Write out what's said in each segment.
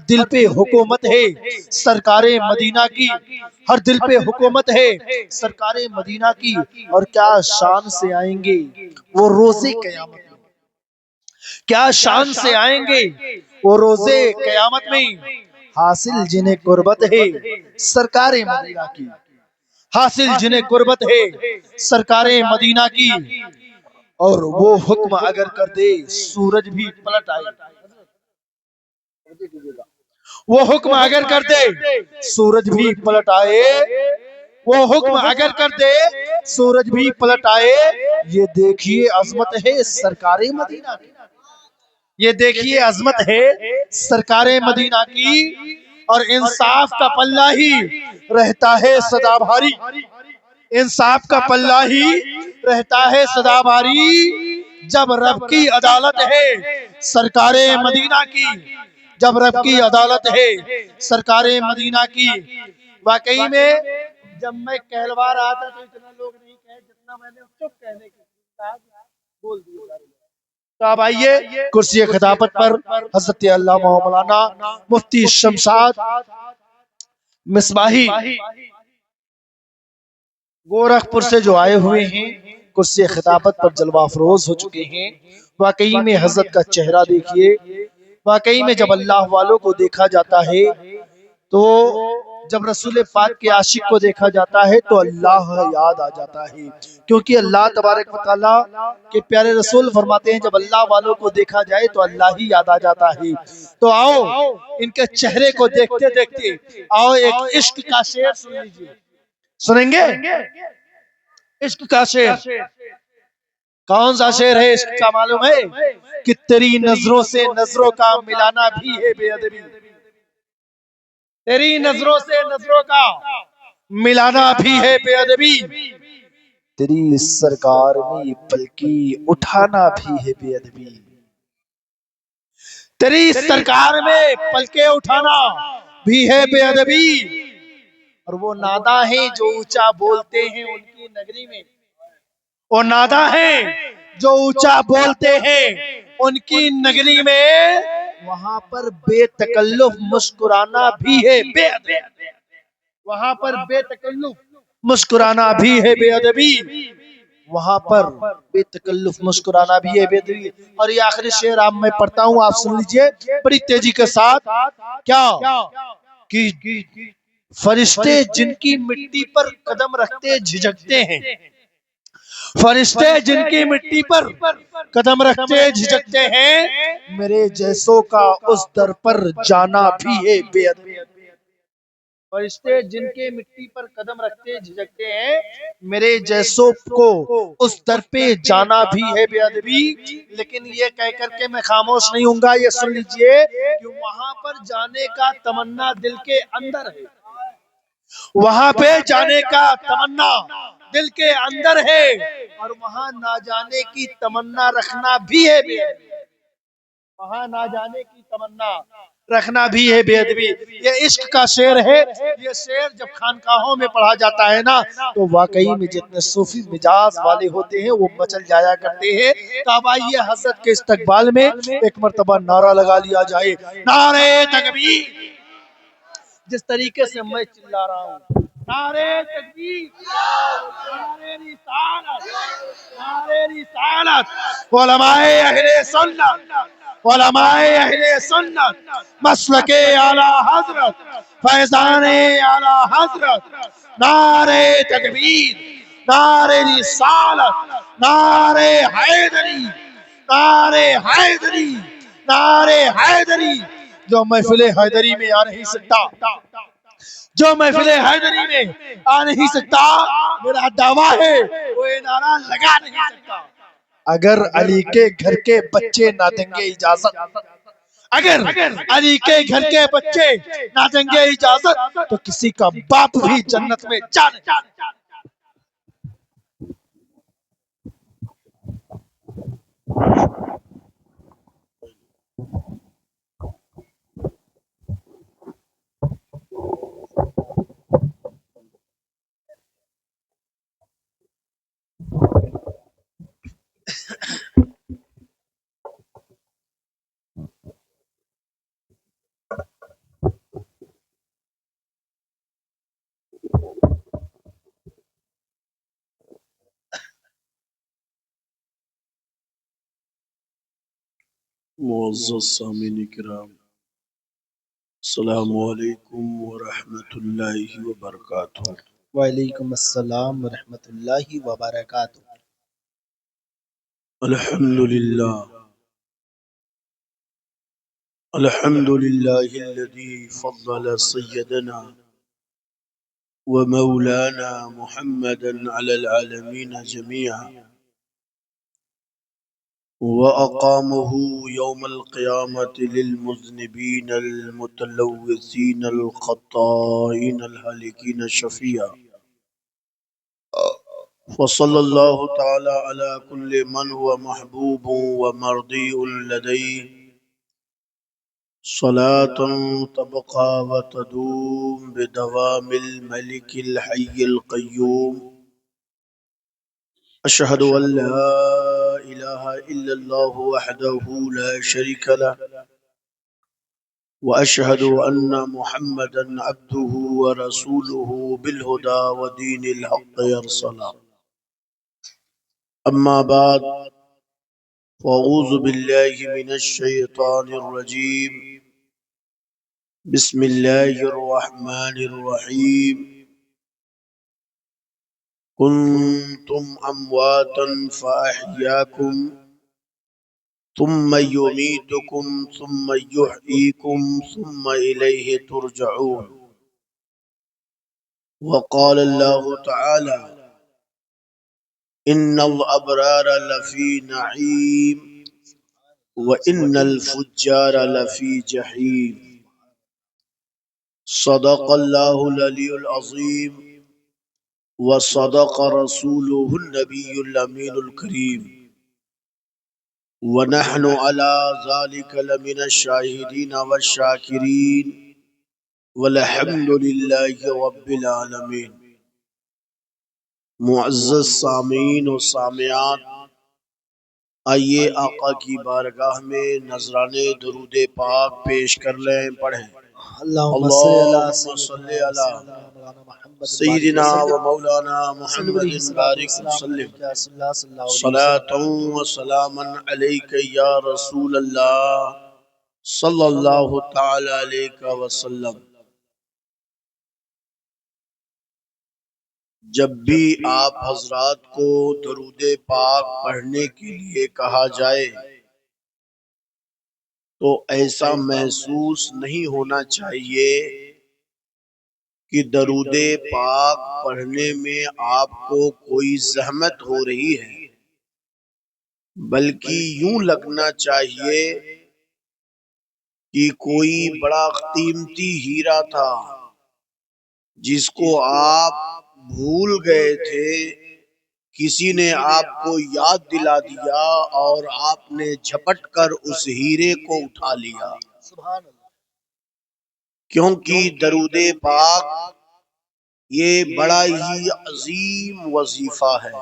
دل پہ حکومت ہے سرکار مدینہ کی، ہر دل پہ حکومت ہے سرکار مدینہ کی، اور کیا شان سے آئیں گے وہ روزے قیامت میں، کیا شان سے آئیں گے وہ روزے قیامت میں، حاصل جنہیں قربت ہے سرکار مدینہ کی، حاصل جنہیں قربت ہے سرکار مدینہ کی، اور وہ حکم اگر کر دے سورج بھی پلٹ آئے، وہ حکم اگر کر دے سورج بھی پلٹ آئے، وہ حکم اگر کر دے سورج بھی پلٹ آئے، یہ دیکھیے عظمت ہے سرکار مدینہ کی، یہ دیکھیے عظمت ہے سرکار مدینہ کی، اور انصاف کا پلہ ہی رہتا ہے سدا بھاری، انصاف کا پلہ ہی رہتا ہے سدا بھاری، جب رب کی عدالت ہے سرکار مدینہ کی، جب رب کی عدالت ہے سرکار مدینہ کی۔ واقعی میں جب میں کہلوا رہا تھا تو اتنا لوگ نہیں کہے جتنا میں نے چپ کہنے کی بول دیا۔ تو اب آئیے کرسی خطابت پر حضرت علامہ مولانا مفتی شمشاد مصباحی گورکھپور سے جو آئے ہوئے ہیں، کرسی خطابت پر جلوہ افروز ہو چکے ہیں۔ واقعی میں حضرت کا چہرہ دیکھیے، واقعی میں جب اللہ والوں کو دیکھا جاتا ہے تو جب رسول پاک کے عاشق کو دیکھا جاتا ہے تو اللہ یاد آ جاتا ہے، کیونکہ اللہ تبارک و تعالیٰ کے پیارے رسول فرماتے ہیں جب اللہ والوں کو دیکھا جائے تو اللہ ہی یاد آ جاتا ہے۔ تو آؤ ان کے چہرے کو دیکھتے دیکھتے آؤ ایک عشق کا شعر سن لیجئے، سنیں گے؟ عشق کا شعر کون سا شعر ہے عشق کا معلوم ہے کہ تیری نظروں سے نظروں کا ملانا بھی ہے بے ادبی، تیری نظروں سے نظروں کا ملانا بھی ہے بے ادبی، تیری سرکار میں پلکی اٹھانا بھی ہے بے ادبی، تیری سرکار میں پلکیں اٹھانا بھی ہے بے ادبی، اور وہ نادا ہیں جو اونچا بولتے ہیں ان کی نگری میں، وہ نادا ہیں جو اونچا بولتے ہیں ان کی نگری میں، وہاں پر بے تکلف مسکرانا بھی ہے بے ادبی، وہاں پر بے تکلف مسکرانا بھی ہے بے ادبی، وہاں پر بے تکلف مسکرانا بھی ہے بے ادبی۔ اور یہ آخری شعر آپ میں پڑھتا ہوں، آپ سن لیجئے بڑی تیزی کے ساتھ۔ کیا کہ فرشتے جن کی مٹی پر قدم رکھتے جھجکتے ہیں، فرشتے جن کی مٹی پر قدم رکھتے جھجکتے ہیں، میرے جیسوں کا اس در پر جانا بھی ہے بے ادبی، فرشتے جن کے مٹی پر قدم رکھتے جھجکتے ہیں، میرے جیسوں کو اس در پہ جانا بھی ہے بے ادبی۔ لیکن یہ کہہ کر کے میں خاموش نہیں ہوں گا، یہ سن لیجئے کہ وہاں پر جانے کا تمنا دل کے اندر ہے، وہاں پہ جانے کا تمنا دل کے اندر ہے، اور وہاں نہ جانے کی تمنا رکھنا بھی ہے بے ادبی، وہاں نہ جانے کی تمنا رکھنا بھی ہے بے ادبی۔ یہ عشق کا شعر ہے، یہ شعر جب خانقاہوں میں پڑھا جاتا ہے نا تو واقعی میں جتنے صوفی مجاز والے ہوتے ہیں وہ مچل جایا کرتے ہیں۔ تو اب آئیے حضرت کے استقبال میں ایک مرتبہ نعرہ لگا لیا جائے، نعرہ تکبیر، جس طریقے سے میں چلا رہا ہوں، نعرہ تکبیر، نعرہ رسالت، نعرہ رسالت، علماء اہل سنت، علماء اہل سنت، مسلک اعلی حضرت، فیضان اعلی حضرت، نعرہ تکبیر، نعرہ رسالت، نعرہ حیدری، نعرہ حیدری، نعرہ حیدری۔ جو محفل حیدری میں آ نہیں سکتا، جو محفل حیدری میں آ نہیں سکتا، میرا دعویٰ ہے وہ یہ نعرہ لگا نہیں سکتا۔ اگر علی کے گھر کے بچے نہ دیں گے اجازت، اگر علی کے گھر کے بچے نہ دیں گے اجازت تو کسی کا باپ بھی جنت میں جا نہیں سکتا۔ معزز سامعین کرام، السلام علیکم ورحمۃ اللہ وبرکاتہ۔ وعلیکم السلام ورحمۃ اللہ وبرکاتہ۔ الحمد للہ الحمد للہ الذی فضل سیدنا ومولانا محمدا علی العالمین جميعا وأقامه يوم القيامة للمذنبين المتلوثين الخطائين الهالكين شفيعا، وصلى الله تعالى على كل من هو محبوب ومرضي لديه صلاة تبقى وتدوم بدوام الملك الحي القيوم. أشهد أن لا إله إلا الله وحده لا شريك له، وأشهد أن محمدا عبده ورسوله بالهدى ودين الحق يرسلا. أما بعد، فأعوذ بالله من الشيطان الرجيم. بسم الله الرحمن الرحيم. كنتم أمواتا فأحياكم ثم يميتكم ثم يحييكم ثم إليه ترجعون. وقال الله تعالى: إن الأبرار لفي نعيم وإن الفجار لفي جحيم. صدق الله العلي العظيم وصدق رسوله النبي الأمين الكريم، ونحن على ذلك لمن الشاهدين والشاكرين، والحمد لله رب العالمين. معزز سامعین و سامعات، آئیے آقا کی بارگاہ میں نذرانے درود پاک پیش کر لیں، پڑھیں اللہم صلی علی سیدنا و مولانا محمد بارک وسلم صلاۃ و سلاما علیک یا رسول اللہ صلی اللہ تعالی علیہ وسلم۔ جب بھی آپ حضرات کو درود پاک پڑھنے کے لیے کہا جائے تو ایسا محسوس نہیں ہونا چاہیے کہ درود پاک پڑھنے میں آپ کو کوئی زحمت ہو رہی ہے، بلکہ یوں لگنا چاہیے کہ کوئی بڑا قیمتی ہیرا تھا جس کو آپ بھول گئے تھے، کسی نے آپ کو یاد دلا دیا اور آپ نے جھپٹ کر اس ہیرے کو اٹھا لیا۔ کیونکہ درود پاک یہ بڑا ہی عظیم وظیفہ ہے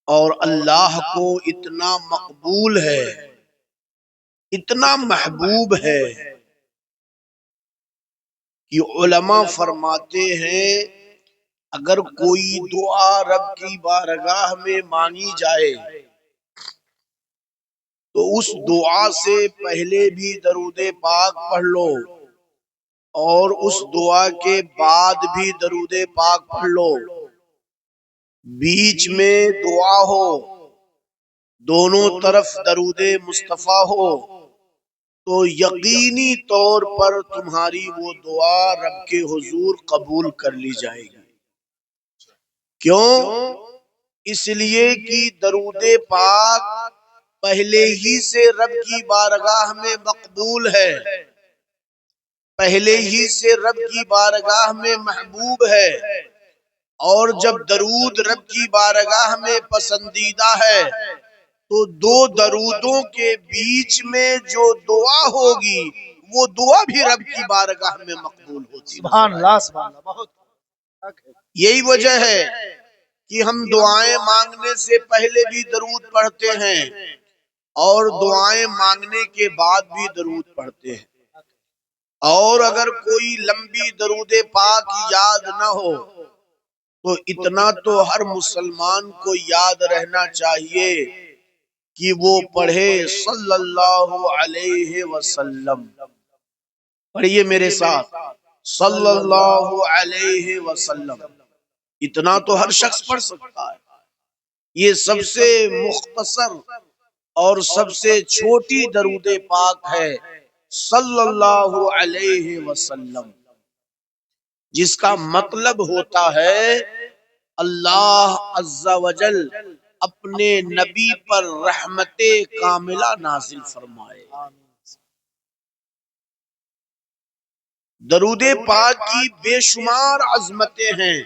اور اللہ کو اتنا مقبول ہے، اتنا محبوب ہے کہ علماء فرماتے ہیں اگر کوئی دعا رب کی بارگاہ میں مانگی جائے تو اس دعا سے پہلے بھی درود پاک پڑھ لو اور اس دعا کے بعد بھی درود پاک پڑھ لو، بیچ میں دعا ہو، دونوں طرف درود مصطفیٰ ہو، تو یقینی طور پر تمہاری وہ دعا رب کے حضور قبول کر لی جائے گی۔ کیوں؟ اس لیے کہ درود پاک پہلے ہی سے رب کی بارگاہ میں مقبول ہے، پہلے ہی سے رب کی بارگاہ میں محبوب ہے، اور جب درود رب کی بارگاہ میں پسندیدہ ہے تو دو درودوں کے بیچ میں جو دعا ہوگی وہ دعا بھی رب کی بارگاہ میں مقبول ہوتی ہے۔ سبحان اللہ، سبحان اللہ، بہت یہی وجہ ہے کہ ہم دعائیں مانگنے سے پہلے بھی درود پڑھتے ہیں اور دعائیں مانگنے کے بعد بھی درود پڑھتے ہیں، اور اگر کوئی لمبی درود پاک یاد نہ ہو تو اتنا تو ہر مسلمان کو یاد رہنا چاہیے کہ وہ پڑھے صلی اللہ علیہ وسلم. پڑھیے میرے ساتھ، صلی اللہ علیہ وسلم. اتنا تو ہر شخص پڑھ سکتا ہے. یہ سب سے مختصر اور سب سے چھوٹی درود پاک ہے، صلی اللہ علیہ وسلم، جس کا مطلب ہوتا ہے اللہ عز و جل اپنے نبی پر رحمت کاملہ نازل فرمائے. درود پاک کی بے شمار عظمتیں ہیں،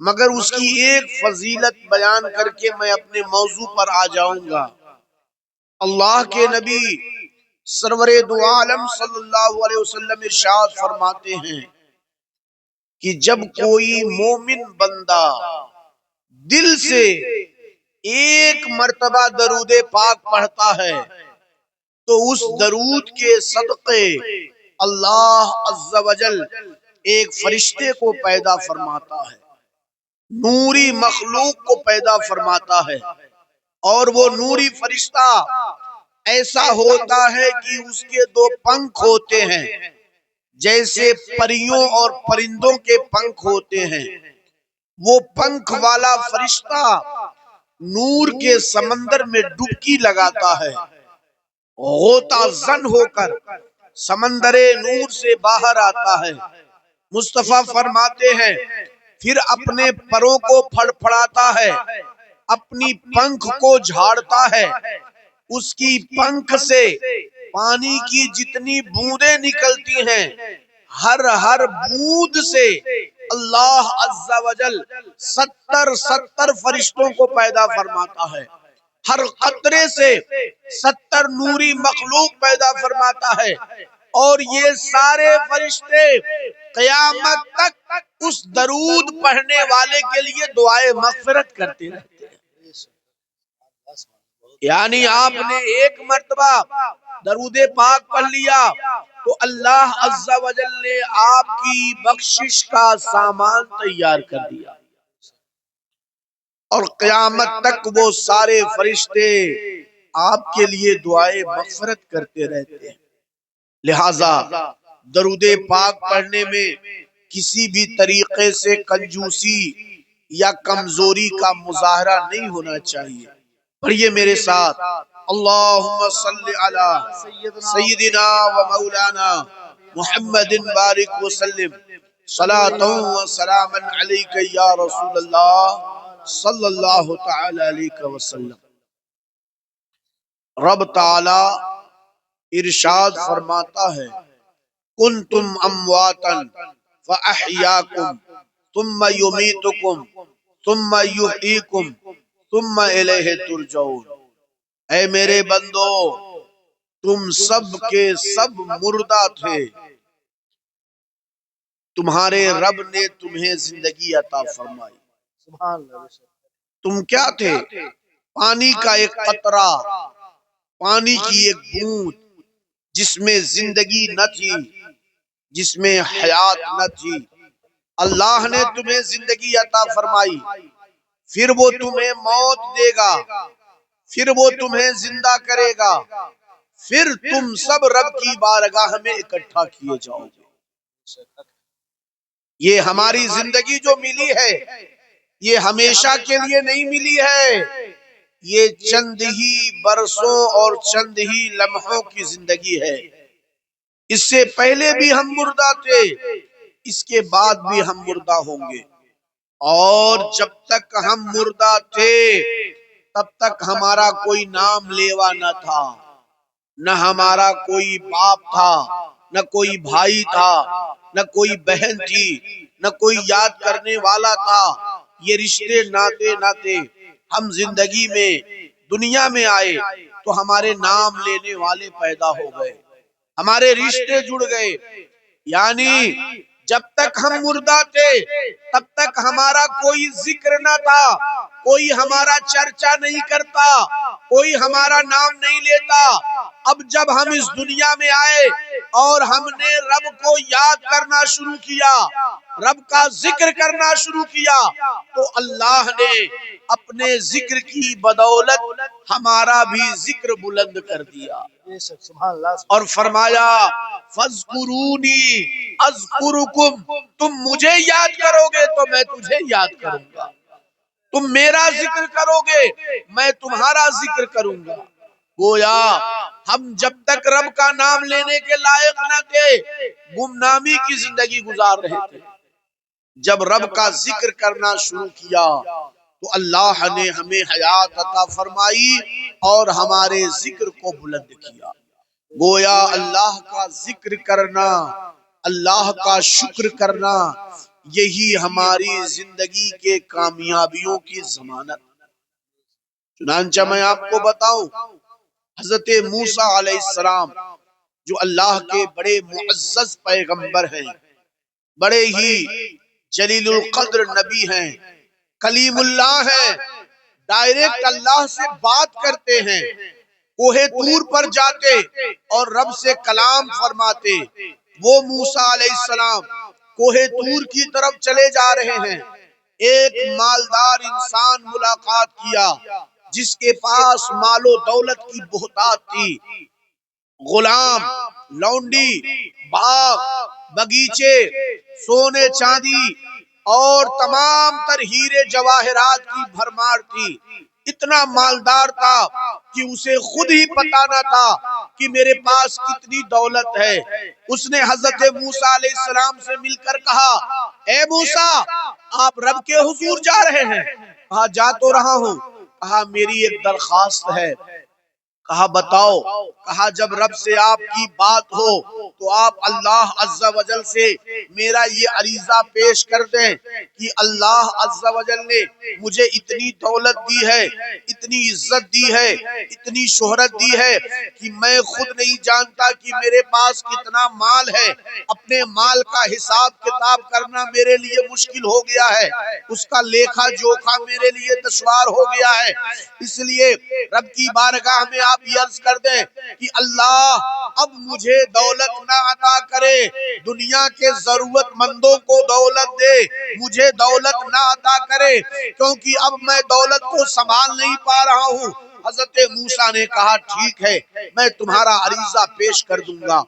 مگر اس کی ایک فضیلت بیان کر کے میں اپنے موضوع پر آ جاؤں گا. اللہ کے نبی سرور دو عالم صلی اللہ علیہ وسلم ارشاد فرماتے ہیں کہ جب کوئی مومن بندہ دل سے ایک مرتبہ درود پاک پڑھتا ہے تو اس درود کے صدقے اللہ عز و جل ایک فرشتے کو پیدا فرماتا ہے، نوری مخلوق کو پیدا فرماتا ہے، اور وہ نوری فرشتہ ایسا ہوتا ہے کہ اس کے دو پنکھ ہوتے ہیں، جیسے پریوں اور پرندوں کے پنکھ ہوتے ہیں. وہ پنکھ والا فرشتہ نور کے سمندر میں ڈبکی لگاتا ہے، غوطہ زن ہو کر سمندر نور سے باہر آتا ہے. مصطفیٰ فرماتے ہیں پھر اپنے پروں کو پھڑ پھڑاتا ہے، اپنی پنکھ کو جھاڑتا ہے، اس کی پنکھ سے پانی کی جتنی بوندیں نکلتی ہیں، ہر بوند سے اللہ عز و جل 70 فرشتوں کو پیدا فرماتا ہے. ہر قطرے سے 70 نوری مخلوق پیدا فرماتا ہے، اور یہ سارے فرشتے قیامت تک اس درود پڑھنے والے کے لیے دعائے مغفرت کرتے رہتے ہیں. یعنی آپ نے ایک مرتبہ درود پاک پڑھ لیا تو اللہ عز و جل نے آپ کی بخشش کا سامان تیار کر دیا، اور قیامت تک وہ سارے فرشتے آپ کے لیے دعائے مغفرت کرتے رہتے ہیں. لہذا درود پاک پڑھنے میں کسی بھی طریقے سے کنجوسی یا کمزوری کا مظاہرہ نہیں ہونا چاہیے. پڑھیے میرے ساتھ، اللہم صلی علی سیدنا و مولانا محمد بارک وسلم صلاۃ و سلاما علیک یا رسول اللہ صلی اللہ تعالی علیہ وسلم. رب تعالی ارشاد فرماتا ہے کنتم امواتا فاحیاکم ثم یمیتکم ثم یحییکم ثم الیہ ترجعون. اے میرے بندو، تم سب کے سب مردہ تھے، تمہارے رب نے تمہیں زندگی عطا فرمائی. تم کیا تھے؟ پانی کا ایک قطرہ، پانی کی ایک بوند جس میں زندگی نہ تھی، جس میں حیات نہ تھی. اللہ نے تمہیں زندگی عطا فرمائی، پھر وہ تمہیں موت دے گا، پھر وہ تمہیں زندہ کرے گا، پھر تم سب رب کی بارگاہ میں اکٹھا کیے جاؤ گے. یہ ہماری زندگی جو ملی ہے یہ ہمیشہ کے لیے نہیں ملی ہے، یہ چند ہی برسوں اور چند ہی لمحوں کی زندگی ہے. اس سے پہلے بھی ہم مردہ تھے، اس کے بعد بھی ہم مردہ ہوں گے، اور جب تک ہم مردہ تھے تب تک ہمارا کوئی نام لیوا نہ تھا، نہ ہمارا کوئی باپ تھا، نہ کوئی بھائی تھا، نہ کوئی بہن تھی، نہ کوئی یاد کرنے والا تھا. یہ رشتے ناتے ناتے ہم زندگی میں دنیا میں آئے تو ہمارے نام لینے والے پیدا ہو گئے، ہمارے رشتے جڑ گئے. یعنی جب تک ہم مردہ تھے تب تک ہمارا کوئی ذکر نہ تھا، کوئی ہمارا چرچا نہیں کرتا، کوئی ہمارا نام نہیں لیتا. اب جب ہم اس دنیا میں آئے اور ہم نے رب کو یاد کرنا شروع کیا، رب کا ذکر کرنا شروع کیا، تو اللہ نے اپنے ذکر کی بدولت ہمارا بھی ذکر بلند کر دیا بے شک سبحان اللہ اور فرمایا فَاذْكُرُونِي أَذْكُرُكُمْ، تم مجھے یاد کرو گے تو میں تجھے یاد کروں گا، تم میرا ذکر کرو گے میں تمہارا ذکر کروں گا۔ گویا ہم جب تک رب کا نام لینے کے لائق نہ تھے گمنامی کی زندگی گزار رہے تھے، جب رب کا ذکر کرنا شروع کیا تو اللہ نے ہمیں حیات عطا فرمائی اور ہمارے ذکر کو بلند کیا۔ گویا اللہ کا ذکر کرنا، اللہ کا شکر کرنا، یہی ہماری زندگی کے کامیابیوں کی ضمانت۔ چنانچہ میں آپ کو بتاؤں، حضرت موسیٰ علیہ السلام جو اللہ کے بڑے معزز پیغمبر ہیں، بڑے ہی جلیل القدر نبی ہیں، کلیم اللہ ہیں، ڈائریکٹ اللہ سے بات کرتے ہیں، کوہ طور پر جاتے اور رب سے کلام فرماتے۔ وہ موسیٰ علیہ السلام کوہ طور کی طرف چلے جا رہے ہیں، ایک مالدار انسان ملاقات کیا جس کے پاس مال و دولت کی بہتات تھی، غلام، لونڈی، باغ، بگیچے، سونے چاندی اور تمام تر ہیرے جواہرات کی بھرمار تھی۔ اتنا مالدار تھا کہ اسے خود ہی پتہ نہ تھا کہ میرے پاس کتنی دولت ہے۔ اس نے حضرت موسیٰ علیہ السلام سے مل کر کہا، اے موسیٰ آپ رب کے حضور جا رہے ہیں؟ کہا جا تو رہا ہوں۔ کہا میری ایک درخواست ہے۔ کہا بتاؤ۔ کہا جب رب سے آپ کی بات ہو تو آپ اللہ عز و جل سے میرا یہ عریضہ پیش کر دیں کہ اللہ عز و جل نے مجھے اتنی دولت دی ہے، اتنی عزت دی ہے، اتنی شہرت دی ہے کہ میں خود نہیں جانتا کہ میرے پاس کتنا مال ہے، اپنے مال کا حساب کتاب کرنا میرے لیے مشکل ہو گیا ہے، اس کا لیکھا جوکھا میرے لیے دشوار ہو گیا ہے۔ اس لیے رب کی بارگاہ میں آپ یہ عرض کر دیں کہ اللہ اب مجھے دولت نہ عطا کرے، دنیا کے ضرورت مندوں کو دولت دے، مجھے دولت نہ عطا کرے کیونکہ اب میں دولت کو سنبھال نہیں پا رہا ہوں۔ حضرت موسیٰ نے کہا ٹھیک ہے میں تمہارا عریضہ پیش کر دوں گا،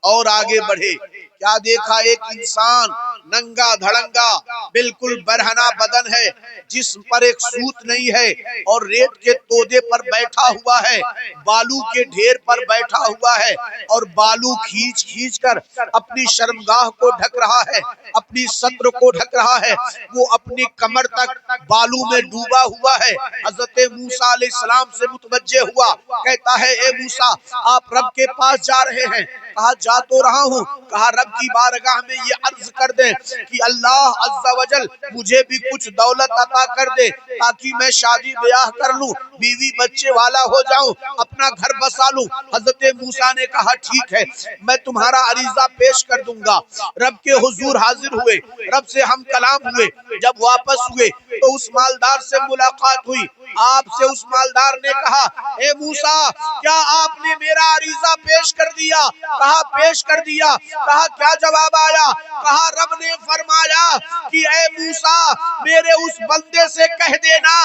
اور آگے بڑھے۔ کیا دیکھا؟ ایک انسان ننگا دھڑنگا، بالکل برہنہ بدن ہے، جسم پر ایک سوت نہیں ہے، اور ریت کے تودے پر بیٹھا ہوا ہے، بالو کے ڈھیر پر بیٹھا ہوا ہے، اور بالو کھینچ کھینچ کر اپنی شرمگاہ کو ڈھک رہا ہے، اپنی سطر کو ڈھک رہا ہے، وہ اپنی کمر تک بالو میں ڈوبا ہوا ہے۔ حضرت موسیٰ علیہ السلام سے متوجہ ہوا، کہتا ہے اے موسیٰ آپ رب کے پاس جا رہے ہیں؟ کہا جا تو رہا ہوں۔ کہا رب کی بارگاہ میں یہ عرض کر دیں کہ اللہ عز و جل مجھے بھی کچھ دولت عطا کر دے تاکہ میں شادی بیاہ کر لوں، بیوی بچے والا ہو جاؤں، اپنا گھر بسا لوں۔ حضرت موسیٰ نے کہا ٹھیک ہے میں تمہارا عریضہ پیش کر دوں گا۔ رب کے حضور حاضر ہوئے، رب سے ہم کلام ہوئے۔ جب واپس ہوئے تو اس مالدار سے ملاقات ہوئی، آپ سے اس مالدار نے کہا اے موسیٰ کیا آپ نے میرا عریضہ پیش کر دیا؟ کہا پیش کر دیا۔ کہا کیا جواب آیا؟ کہا رب نے فرمایا کہ اے موسیٰ میرے اس بندے سے کہہ دینا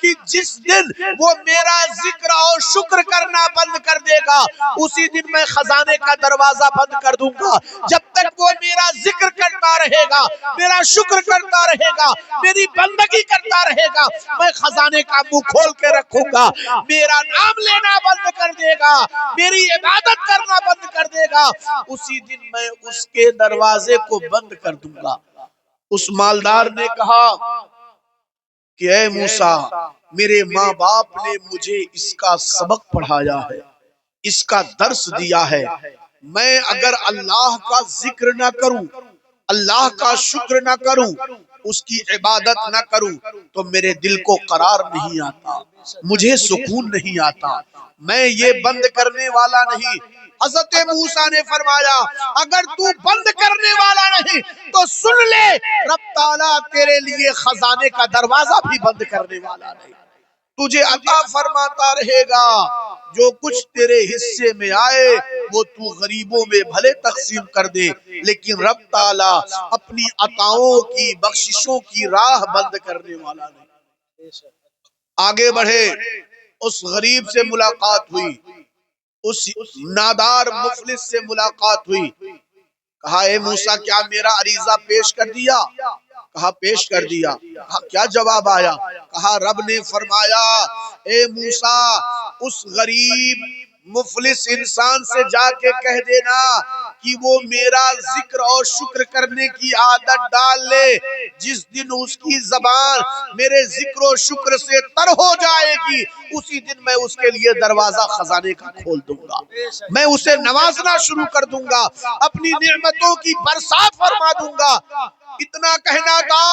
کہ جس دن وہ میرا ذکر اور شکر کرنا بند کر دے گا اسی دن میں خزانے کا دروازہ بند کر دوں گا۔ جب تک وہ میرا ذکر کرتا رہے گا، میرا شکر کرتا رہے گا، میری بندگی کرتا رہے گا، میں خزانے کا منہ کھول کے رکھوں گا۔ میرا نام لینا بند کر دے گا، میری عبادت کرنا بند کر دے گا، اسی دن میں اس کے دروازے کو بند کر دوں گا۔ اس مالدار نے کہا کہ اے موسیٰ میرے ماں باپ نے مجھے اس کا سبق پڑھایا ہے، اس کا درس دیا ہے، میں اگر اللہ کا ذکر نہ کروں، اللہ کا شکر نہ کروں، اس کی عبادت نہ کروں تو میرے دل کو قرار نہیں آتا، مجھے سکون نہیں آتا، میں یہ بند کرنے والا نہیں۔ حضرت موسیٰ نے فرمایا اگر تو بند کرنے والا نہیں تو سن لے رب تعالیٰ تیرے لیے خزانے کا دروازہ بھی بند کرنے والا نہیں، تجھے عطا فرماتا رہے گا، جو کچھ تیرے حصے میں آئے وہ تو غریبوں میں بھلے تقسیم کر دے، لیکن رب تعالیٰ اپنی عطاؤں کی بخششوں کی راہ بند کرنے والا نہیں۔ آگے بڑھے اس غریب سے ملاقات ہوئی، اس نادار مفلس سے ملاقات ہوئی. کہا اے موسیٰ کیا میرا عریضہ پیش کر دیا؟ کہا پیش کر دیا. کہا کیا جواب آیا؟ کہا رب نے فرمایا اے موسیٰ اس غریب مفلس انسان سے جا کے کہہ دینا کہ وہ میرا ذکر اور شکر کرنے کی عادت ڈال لے. جس دن اس کی زبان میرے ذکر و شکر سے تر ہو جائے گی، اسی دن میں اس کے لیے دروازہ خزانے کا کھول دوں گا، میں اسے نوازنا شروع کر دوں گا، اپنی نعمتوں کی برسات فرما دوں گا. اتنا کہنا تھا.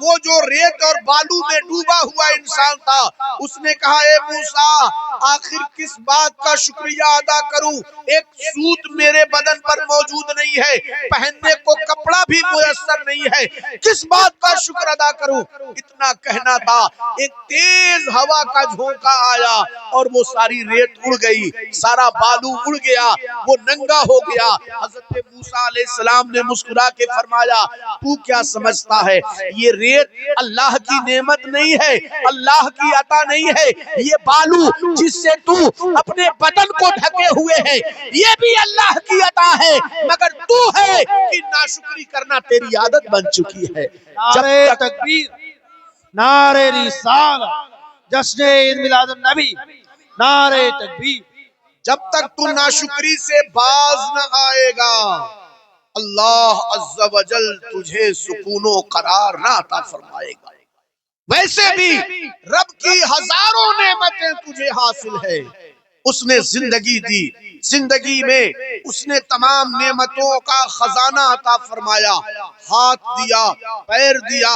وہ جو ریت اور بالو میں ڈوبا ہوا انسان تھا، اس نے کہا اے موسیٰ آخر کس بات کا شکریہ ادا کروں؟ ایک سوت میرے بدن پر موجود نہیں ہے، پہننے کو کپڑا بھی میسر نہیں ہے، کس بات کا شکر ادا کروں؟ اتنا کہنا تھا. ایک تیز ہوا کا جھونکا آیا اور وہ ساری ریت اڑ گئی، سارا بالو اڑ گیا، وہ ننگا ہو گیا. حضرت موسیٰ علیہ السلام نے مسکرا کے فرمایا تو کیا سمجھتا ہے یہ ریت اللہ کی نعمت نہیں ہے، اللہ کی عطا نہیں ہے. یہ بالو جس سے تو اپنے بدن کو ڈھکے ہوئے ہے یہ بھی اللہ کی عطا ہے، مگر تو ہے کہ ناشکری کرنا تیری عادت بن چکی ہے. نعرہ تکبیر، نعرہ رسالت، جشن عید میلاد النبی، نعرہ تکبیر. جب تک تو ناشکری سے باز نہ آئے گا اللہ عز و جل تجھے سکون و قرار نہ عطا فرمائے گا. ویسے بھی رب کی ہزاروں نعمتیں تجھے حاصل ہے. اس نے زندگی دی، زندگی میں اس نے تمام نعمتوں کا خزانہ عطا فرمایا. ہاتھ دیا، پیر دیا،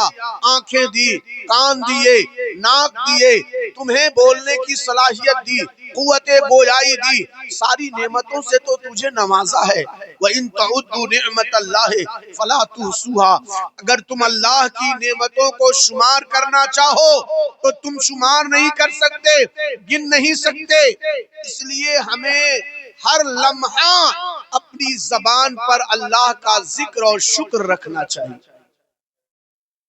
آنکھیں دی، کان دیے، ناک دیے، تمہیں بولنے کی صلاحیت دی، قوت گویائی دی. ساری نعمتوں سے تو تجھے نوازا ہے. وَإِن تَعُدُّوا نِعْمَتَ اللَّهِ فَلَا تُحْصُوهَا. اگر تم اللہ کی نعمتوں کو شمار کرنا چاہو تو تم شمار نہیں کر سکتے، گن نہیں سکتے. اس لیے ہمیں ہر لمحہ اپنی زبان پر اللہ کا ذکر اور شکر رکھنا چاہیے.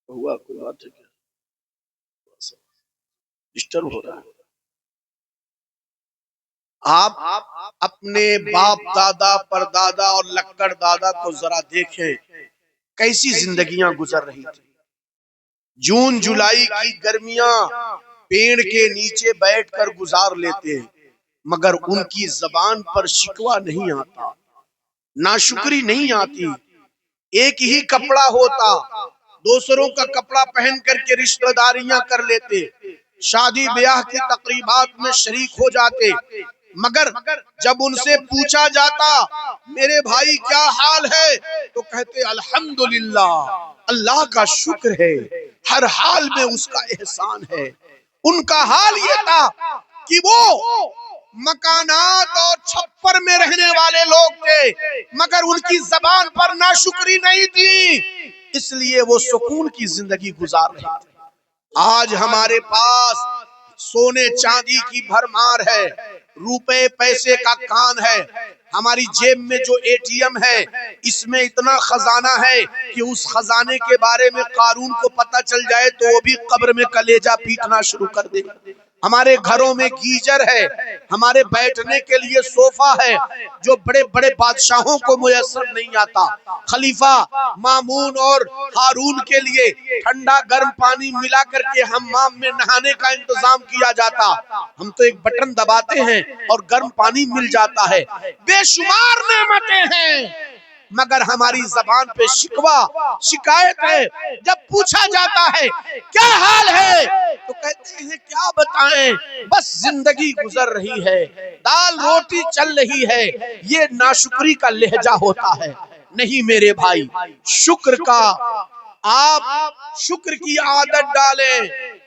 ہوا کوئی بات ہے کیا؟ ڈسٹرب ہو رہا ہے. آپ اپنے باپ دادا پردادا اور لکڑ دادا کو ذرا دیکھیں کیسی زندگیاں گزر رہی تھی. جون جولائی کی گرمیاں پیڑ کے نیچے بیٹھ کر گزار لیتے ہیں، مگر ان کی زبان پر شکوہ نہیں آتا، ناشکری نہیں آتی. ایک ہی کپڑا ہوتا، دوسروں کا کپڑا پہن کر کے رشتہ داریاں کر لیتے، شادی بیاہ کی تقریبات میں شریک ہو جاتے، مگر جب ان سے پوچھا جاتا میرے بھائی کیا حال ہے تو کہتے الحمدللہ، اللہ کا شکر ہے، ہر حال میں اس کا احسان ہے. ان کا حال یہ تھا کہ وہ مکانات اور چھپر میں رہنے والے لوگ تھے، مگر ان کی زبان پر ناشکری نہیں تھی، اس لیے وہ سکون کی زندگی گزار رہے تھے. آج ہمارے پاس سونے چاندی کی بھرمار ہے، روپے پیسے کا کان ہے، ہماری جیب میں جو اے ٹی ایم ہے اس میں اتنا خزانہ ہے کہ اس خزانے کے بارے میں قارون کو پتہ چل جائے تو وہ بھی قبر میں کلیجہ پیٹنا شروع کر دے. ہمارے گھروں میں گیزر ہے، ہمارے بیٹھنے کے لیے صوفہ ہے جو بڑے بڑے بادشاہوں کو میسر نہیں آتا. خلیفہ مامون اور ہارون کے لیے ٹھنڈا گرم پانی ملا کر کے حمام میں نہانے کا انتظام کیا جاتا. ہم تو ایک بٹن دباتے ہیں اور گرم پانی مل جاتا ہے. بے شمار نعمتیں ہیں مگر ہماری زبان پہ شکوہ شکایت ہے. جب پوچھا جاتا ہے کیا حال ہے تو کہتے ہیں کیا بتائیں، بس زندگی گزر رہی ہے، دال روٹی چل رہی ہے. یہ ناشکری کا لہجہ ہوتا ہے. نہیں میرے بھائی، شکر کا آپ شکر کی عادت ڈالیں،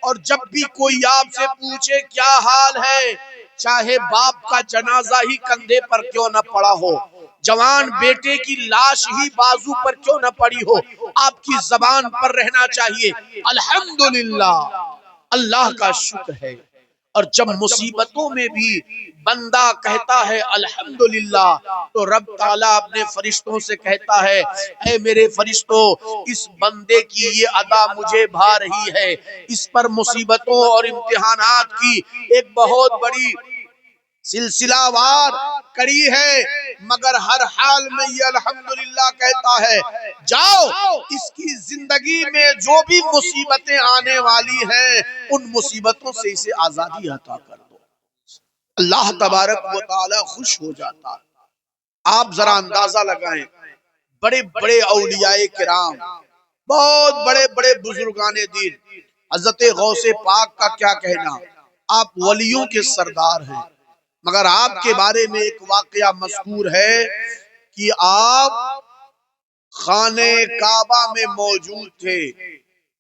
اور جب بھی کوئی آپ سے پوچھے کیا حال ہے، چاہے باپ کا جنازہ ہی کندھے پر کیوں نہ پڑا ہو، جوان بیٹے کی لاش ہی بازو پر کیوں نہ پڑی ہو، آپ کی زبان پر رہنا چاہیے الحمدللہ، اللہ کا شکر ہے. اور جب مصیبتوں میں بھی بندہ کہتا ہے الحمدللہ، تو رب تعالیٰ اپنے فرشتوں سے کہتا ہے اے میرے فرشتوں، اس بندے کی یہ ادا مجھے بھا رہی ہے، اس پر مصیبتوں اور امتحانات کی ایک بہت بڑی سلسلہ وار کڑی ہے، مگر ہر حال میں یہ الحمدللہ کہتا ہے۔ جاؤ اس کی زندگی میں جو بھی مصیبتیں آنے والی ہیں ان مصیبتوں سے اسے آزادی عطا کر دو۔ اللہ تبارک و تعالی خوش ہو جاتا ہے۔ آپ ذرا اندازہ لگائیں، بڑے بڑے اولیاء کرام، بہت بڑے بڑے بزرگان دین، حضرت غوث پاک کا کیا کہنا، آپ ولیوں کے سردار ہیں، مگر آپ کے بارے میں ایک واقعہ مذکور ہے کہ آپ خانہ کعبہ میں موجود تھے،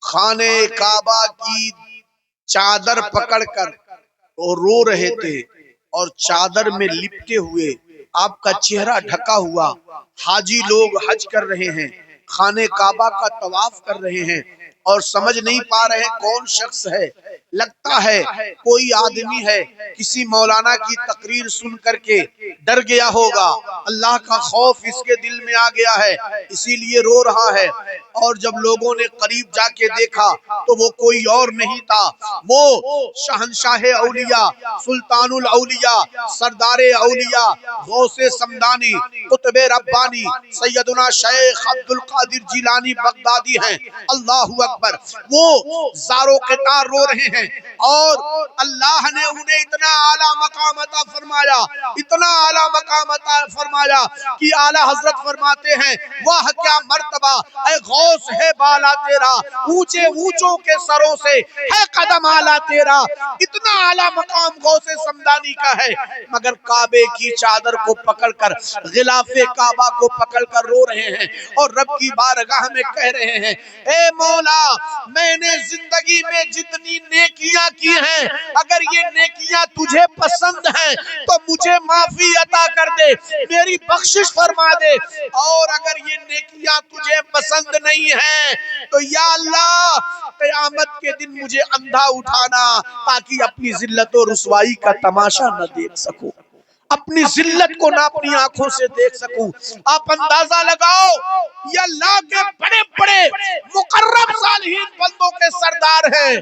خانہ کعبہ کی چادر پکڑ کر اور رو رہے تھے، اور چادر میں لپٹے ہوئے آپ کا چہرہ ڈھکا ہوا حاجی لوگ حج کر رہے ہیں، خانہ کعبہ کا طواف کر رہے ہیں، اور سمجھ نہیں پا رہے کون شخص ہے، لگتا ہے کوئی آدمی ہے، کسی مولانا کی تقریر سن کر کے ڈر گیا ہوگا، اللہ کا خوف اس کے دل میں آ گیا ہے، اسی لیے رو رہا ہے۔ اور جب لوگوں نے قریب جا کے دیکھا تو وہ کوئی اور نہیں تھا، وہ شہنشاہ اولیاء، سلطان الاولیاء، سردار اولیاء، غوث سمدانی، قطب ربانی، سیدنا شیخ عبد القادر جیلانی بغدادی ہیں۔ اللہ اکبر، وہ زارو قطار رو رہے ہیں، اور اللہ نے انہیں اتنا اعلیٰ مقام عطا فرمایا، اتنا اعلیٰ مقام عطا فرمایا کہ اعلیٰ حضرت فرماتے ہیں واہ کیا مرتبہ اے غوث ہے بالا تیرا، اونچے اونچوں کے سروں سے ہے قدم اعلیٰ تیرا۔ اتنا اعلیٰ مقام غوث سمدانی کا ہے، مگر کعبے کی چادر کو پکڑ کر، غلاف کعبہ کو پکڑ کر رو رہے ہیں، اور رب کی بارگاہ میں کہہ رہے ہیں اے مولا، میں نے زندگی میں جتنی نیکیاں کی ہیں، اگر یہ نیکیاں تجھے پسند ہیں تو مجھے معافی عطا کر دے، میری بخشش فرما دے، اور اگر یہ نیکیاں تجھے پسند نہیں ہیں تو یا اللہ قیامت کے دن مجھے اندھا اٹھانا تاکہ اپنی ذلت و رسوائی کا تماشا نہ دیکھ سکوں، اپنی ذلت کو نہ اپنی آنکھوں سے دیکھ سکوں۔ آپ اندازہ لگاؤ، یہ اللہ کے بڑے بڑے مقرب صالحین بندوں کے سردار ہیں،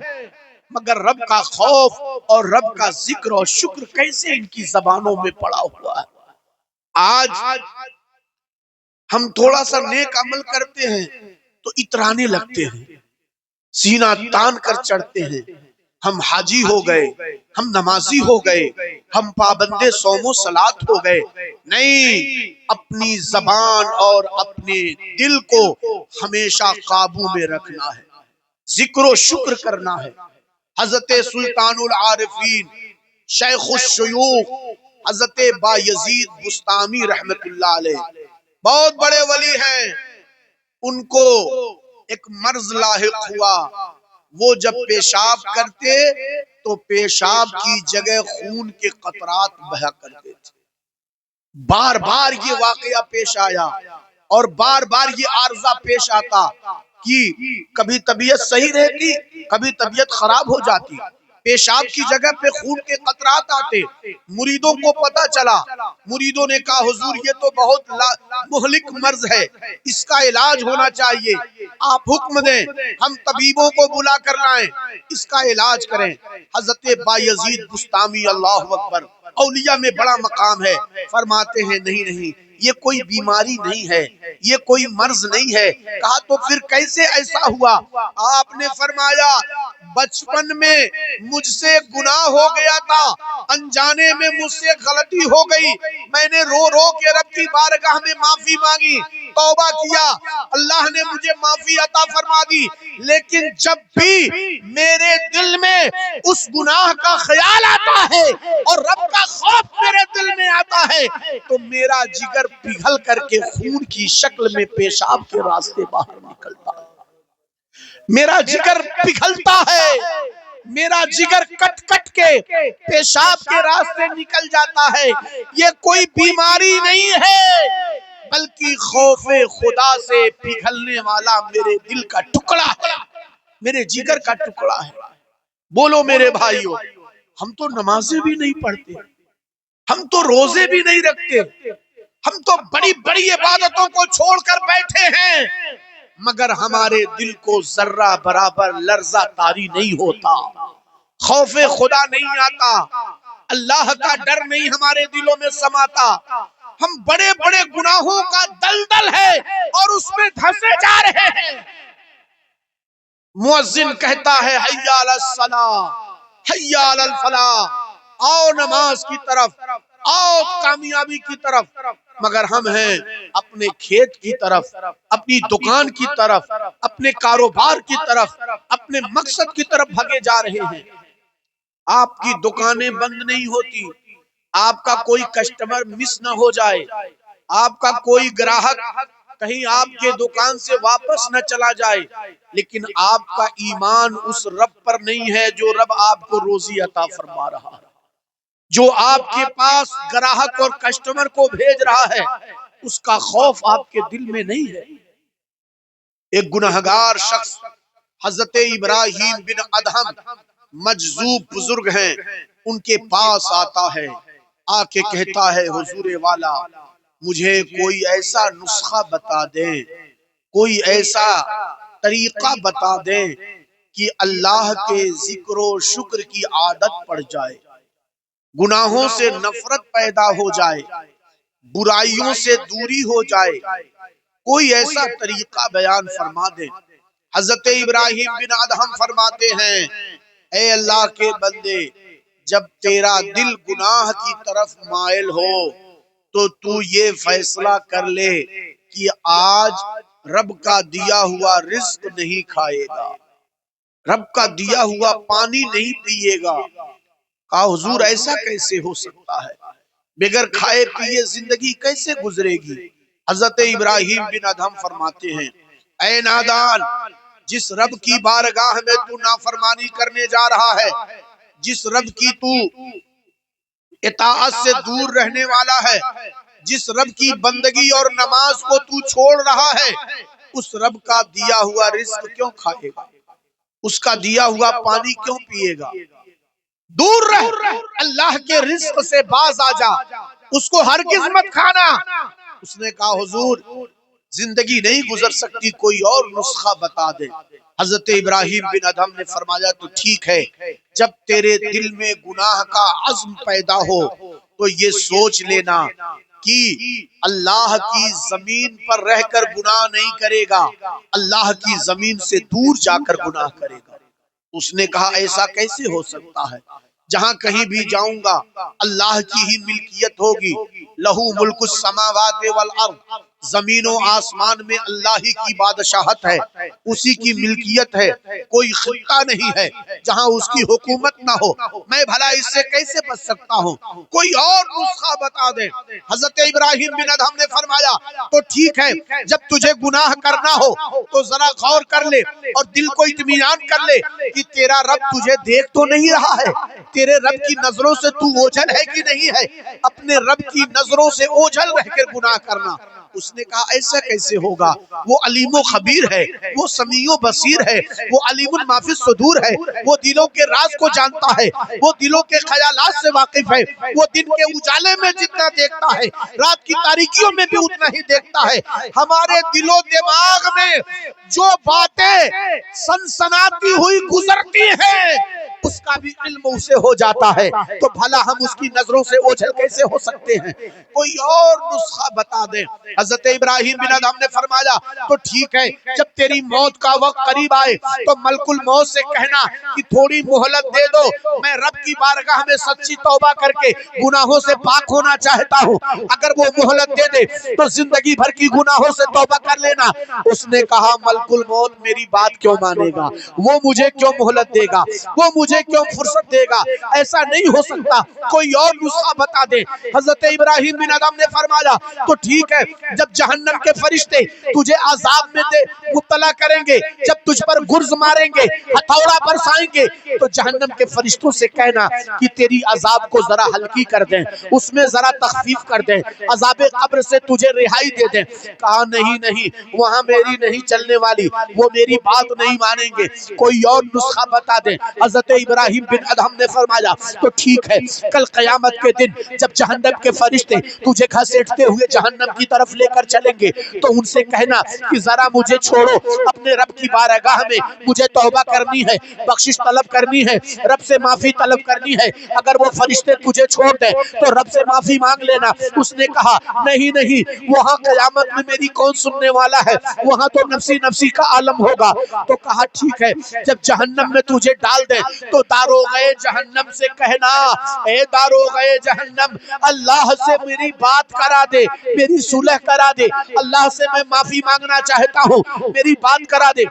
مگر رب کا خوف اور رب کا ذکر اور شکر کیسے ان کی زبانوں میں پڑا ہوا ہے۔ آج ہم تھوڑا سا نیک عمل کرتے ہیں تو اترانے لگتے ہیں، سینہ تان کر چڑھتے ہیں، ہم حاجی ہو گئے، ہم نمازی ہو گئے، ہم پابند صوم و صلات ہو گئے۔ نہیں، اپنی زبان اور اپنے دل کو ہمیشہ قابو میں رکھنا ہے، ذکر و شکر کرنا ہے۔ حضرت سلطان العارفین، شیخ الشیوخ، حضرت بایزید بستامی رحمت اللہ علیہ، بہت بڑے ولی ہیں، ان کو ایک مرض لاحق ہوا، وہ جب پیشاب کرتے تو پیشاب کی جگہ خون کے قطرات بہا کرتے تھے۔ بار بار یہ واقعہ پیش آیا، اور بار بار یہ عارضہ پیش آتا کہ کبھی طبیعت صحیح رہتی، کبھی طبیعت خراب ہو جاتی، پیشاب کی جگہ پہ خون کے قطرات آتے۔ مریدوں کو پتا چلا، مریدوں نے کہا حضور یہ تو بہت مہلک مرض ہے، اس کا علاج ہونا چاہیے، آپ حکم دیں، ہم طبیبوں کو بلا کر لائیں، اس کا علاج کریں۔ حضرت بایزید بستامی، اللہ اکبر، اولیاء میں بڑا مقام ہے، فرماتے ہیں نہیں نہیں، یہ کوئی بیماری نہیں ہے، یہ کوئی مرض نہیں ہے۔ کہا تو پھر کیسے ایسا ہوا؟ آپ نے فرمایا بچپن میں مجھ سے گناہ ہو گیا تھا، انجانے میں مجھ سے غلطی ہو گئی، میں نے رو رو کے رب کی بارگاہ میں معافی مانگی، توبہ کیا، اللہ نے مجھے معافی عطا فرما دی، لیکن جب بھی میرے دل میں اس گناہ کا خیال آتا ہے اور رب کا خوف میرے دل میں آتا ہے تو میرا جگر پگھل کر کے خون کی شکل میں پیشاب کے راستے باہر نکلتا ہے، میرا جگر پگھلتا ہے، میرا جگر کٹ کٹ کے پیشاب کے راستے نکل جاتا ہے۔ یہ کوئی بیماری نہیں ہے، بلکہ خوف خدا سے پگھلنے والا میرے دل کا ٹکڑا ہے، میرے جگر کا ٹکڑا ہے۔ بولو میرے بھائیو، ہم تو نمازیں بھی نہیں پڑھتے، ہم تو روزے بھی نہیں رکھتے، ہم تو بڑی بڑی عبادتوں کو چھوڑ کر بیٹھے ہیں، مگر ہمارے دل کو ذرہ برابر لرزہ طاری نہیں ہوتا، خوف خدا نہیں آتا، اللہ کا ڈر نہیں ہمارے دلوں میں سماتا، ہم بڑے بڑے گناہوں کا دلدل ہے اور اس میں دھسے جا رہے ہیں۔ مؤذن کہتا ہے حی علی الصلاۃ حی علی الفلاح، آؤ نماز کی طرف، آؤ کامیابی کی طرف، مگر ہم ہیں اپنے کھیت کی طرف، اپنی دکان کی طرف، اپنے کاروبار کی طرف، اپنے مقصد کی طرف بھگے جا رہے ہیں۔ آپ کی دکانیں بند نہیں ہوتی، آپ کا کوئی کسٹمر مس نہ ہو جائے، آپ کا کوئی گراہک کہیں آپ کے دکان سے واپس نہ چلا جائے، لیکن آپ کا ایمان اس رب پر نہیں ہے جو رب آپ کو روزی عطا فرما رہا ہے، جو آپ کے پاس گراہک اور کسٹمر کو بھیج رہا ہے، اس کا خوف آپ کے دل میں نہیں ہے۔ ایک گنہگار شخص حضرت ابراہیم بن ادہم مجذوب بزرگ ہیں، ان کے پاس آتا ہے، آ کے کہتا ہے حضور والا مجھے کوئی ایسا نسخہ بتا دیں، کوئی ایسا طریقہ بتا دیں کہ اللہ کے ذکر و شکر کی عادت پڑ جائے، گناہوں سے نفرت پیدا ہو جائے، برائیوں سے دوری ہو جائے، کوئی ایسا طریقہ بیان فرما دیں۔ حضرت ابراہیم بن ادہم فرماتے ہیں اے اللہ کے بندے، جب تیرا دل گناہ کی طرف مائل ہو تو تو یہ فیصلہ کر لے کہ آج رب کا دیا ہوا رزق نہیں کھائے گا، رب کا دیا ہوا پانی نہیں پیے گا۔ کہا حضور ایسا کیسے ہو سکتا ہے، بغیر کھائے پیے زندگی کیسے گزرے گی؟ حضرت ابراہیم بن ادہم فرماتے ہیں اے نادان، جس رب کی بارگاہ میں تو نافرمانی کرنے جا رہا ہے، جس رب کی تو اطاعت سے دور رہنے والا ہے، جس رب کی بندگی اور نماز کو تو چھوڑ رہا ہے، اس رب کا دیا ہوا رزق کیوں کھائے گا، اس کا دیا ہوا پانی کیوں پیے گا؟ دور رہ، اللہ کے رزق سے باز آ جا، اس کو ہرگز مت کھانا۔ اس نے کہا حضور زندگی نہیں گزر سکتی، کوئی اور نسخہ بتا دے۔ حضرت ابراہیم بن ادہم نے فرمایا تو ٹھیک ہے، جب تیرے دل میں گناہ کا عزم پیدا ہو تو یہ سوچ لینا کہ اللہ کی زمین پر رہ کر گناہ نہیں کرے گا، اللہ کی زمین سے دور جا کر گناہ کرے گا۔ اس نے کہا ایسا کیسے ہو سکتا ہے، جہاں کہیں بھی جاؤں گا اللہ کی ہی ملکیت ہوگی، لہو ملک السماوات والارض، زمین و آسمان میں اللہ ہی کی بادشاہت ہے، اسی کی ملکیت ہے، کوئی خطہ نہیں ہے جہاں اس کی حکومت نہ ہو، میں بھلا اس سے کیسے بچ سکتا ہوں؟ کوئی اور نسخہ بتا دیں۔ حضرت ابراہیم بن ادہم نے فرمایا تو ٹھیک ہے، جب تجھے گناہ کرنا ہو تو ذرا غور کر لے اور دل کو اطمینان کر لے کہ تیرا رب تجھے دیکھ تو نہیں رہا ہے، تیرے رب کی نظروں سے تو اوجھل ہے کہ نہیں ہے، اپنے رب کی نظروں سے اوجھل رہ کر گناہ کرنا۔ اس نے کہا ایسا کیسے ہوگا، وہ علیم و خبیر ہے، وہ سمیع و بصیر ہے، وہ علیم ما فی الصدور ہے، وہ دلوں کے راز کو جانتا ہے، وہ دلوں کے خیالات سے واقف ہے، وہ دن کے اجالے میں جتنا دیکھتا ہے رات کی تاریکیوں میں بھی اتنا ہی دیکھتا ہے۔ ہمارے دل و دماغ میں جو باتیں سنسناتی ہوئی گزرتی ہیں اس کا بھی علم اسے ہو جاتا ہے، تو بھلا ہم اس کی نظروں سے اوجھل کیسے ہو سکتے ہیں؟ کوئی اور نسخہ بتا دیں۔ حضرت ابراہیم بن ادہم نے فرمایا تو ٹھیک ہے، جب تیری موت کا وقت قریب آئے تو ملک الموت سے کہنا کہ تھوڑی مہلت دے دو، میں رب کی بارگاہ میں سچی توبہ کر کے گناہوں سے پاک ہونا چاہتا ہوں، اگر وہ مہلت دے دے تو زندگی بھر کی گناہوں سے توبہ کر لینا۔ اس نے کہا ملک الموت میری بات کیوں مانے گا، وہ مجھے کیوں مہلت دے گا، وہ مجھے کیوں فرصت دے گا، ایسا نہیں ہو سکتا، کوئی اور نسخہ بتا دے۔ حضرت ابراہیم بن ادہم نے فرمایا تو ٹھیک ہے، جب جہنم کے فرشتے تجھے عذاب میں مبتلا کریں گے، جب تجھ پر گرز ماریں گے، ہتھوڑا برسائیں گے، تو جہنم کے فرشتوں سے کہنا کہ تیری عذاب کو ذرا ہلکی کر دیں، اس میں ذرا تخفیف کر دیں، عذاب قبر سے تجھے رہائی دے دیں۔ کہا نہیں نہیں، وہاں میری نہیں چلنے والی، وہ میری بات نہیں مانیں گے، کوئی اور نسخہ بتا دیں۔ حضرت ابراہیم بن ادہم نے فرمایا تو ٹھیک ہے، کل قیامت کے دن جب جہنم کے فرشتے تجھے گھسیٹتے ہوئے جہنم کی طرف لے کر چلیں گے تو ان سے کہنا کہ ذرا مجھے چھوڑو، اپنے رب کی بارگاہ میں مجھے توبہ کرنی ہے، بخشش طلب کرنی ہے، رب سے معافی طلب کرنی ہے۔ اگر وہ فرشتے تجھے چھوڑ دیں تو رب سے معافی مانگ لینا۔ اس نے کہا نہیں نہیں، وہاں قیامت میں میری کون سننے والا ہے، وہاں تو نفسی نفسی کا عالم ہوگا۔ تو کہا ٹھیک ہے، جب جہنم میں تجھے ڈال دیں تو داروغ جہنم سے کہنا اے داروغ جہنم، اللہ سے میری بات کرا دے، میری صلح کرا دے، اللہ سے میں معافی مانگنا چاہتا ہوں، میری بات کرا دے۔